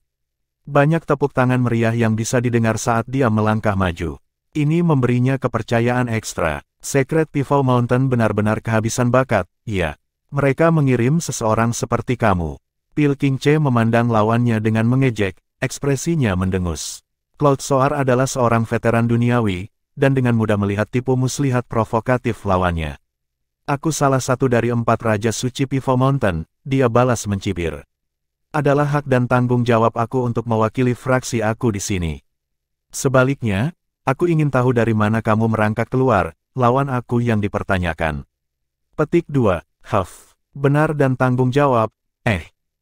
Banyak tepuk tangan meriah yang bisa didengar saat dia melangkah maju. Ini memberinya kepercayaan ekstra. Secret Pifau Mountain benar-benar kehabisan bakat, iya. Mereka mengirim seseorang seperti kamu. Pilking C memandang lawannya dengan mengejek, ekspresinya mendengus. Cloudsoar adalah seorang veteran duniawi, dan dengan mudah melihat tipu muslihat provokatif lawannya. Aku salah satu dari 4 Raja Suci Pifau Mountain, dia balas mencibir. Adalah hak dan tanggung jawab aku untuk mewakili fraksi aku di sini. Sebaliknya, aku ingin tahu dari mana kamu merangkak keluar, lawan aku yang dipertanyakan. Petik 2, Huff. Benar dan tanggung jawab,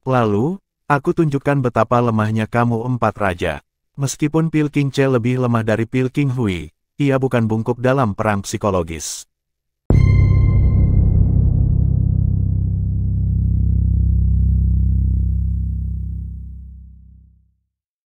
Lalu, aku tunjukkan betapa lemahnya kamu 4 raja. Meskipun Pilking C lebih lemah dari Pilking Hui, ia bukan bungkuk dalam perang psikologis.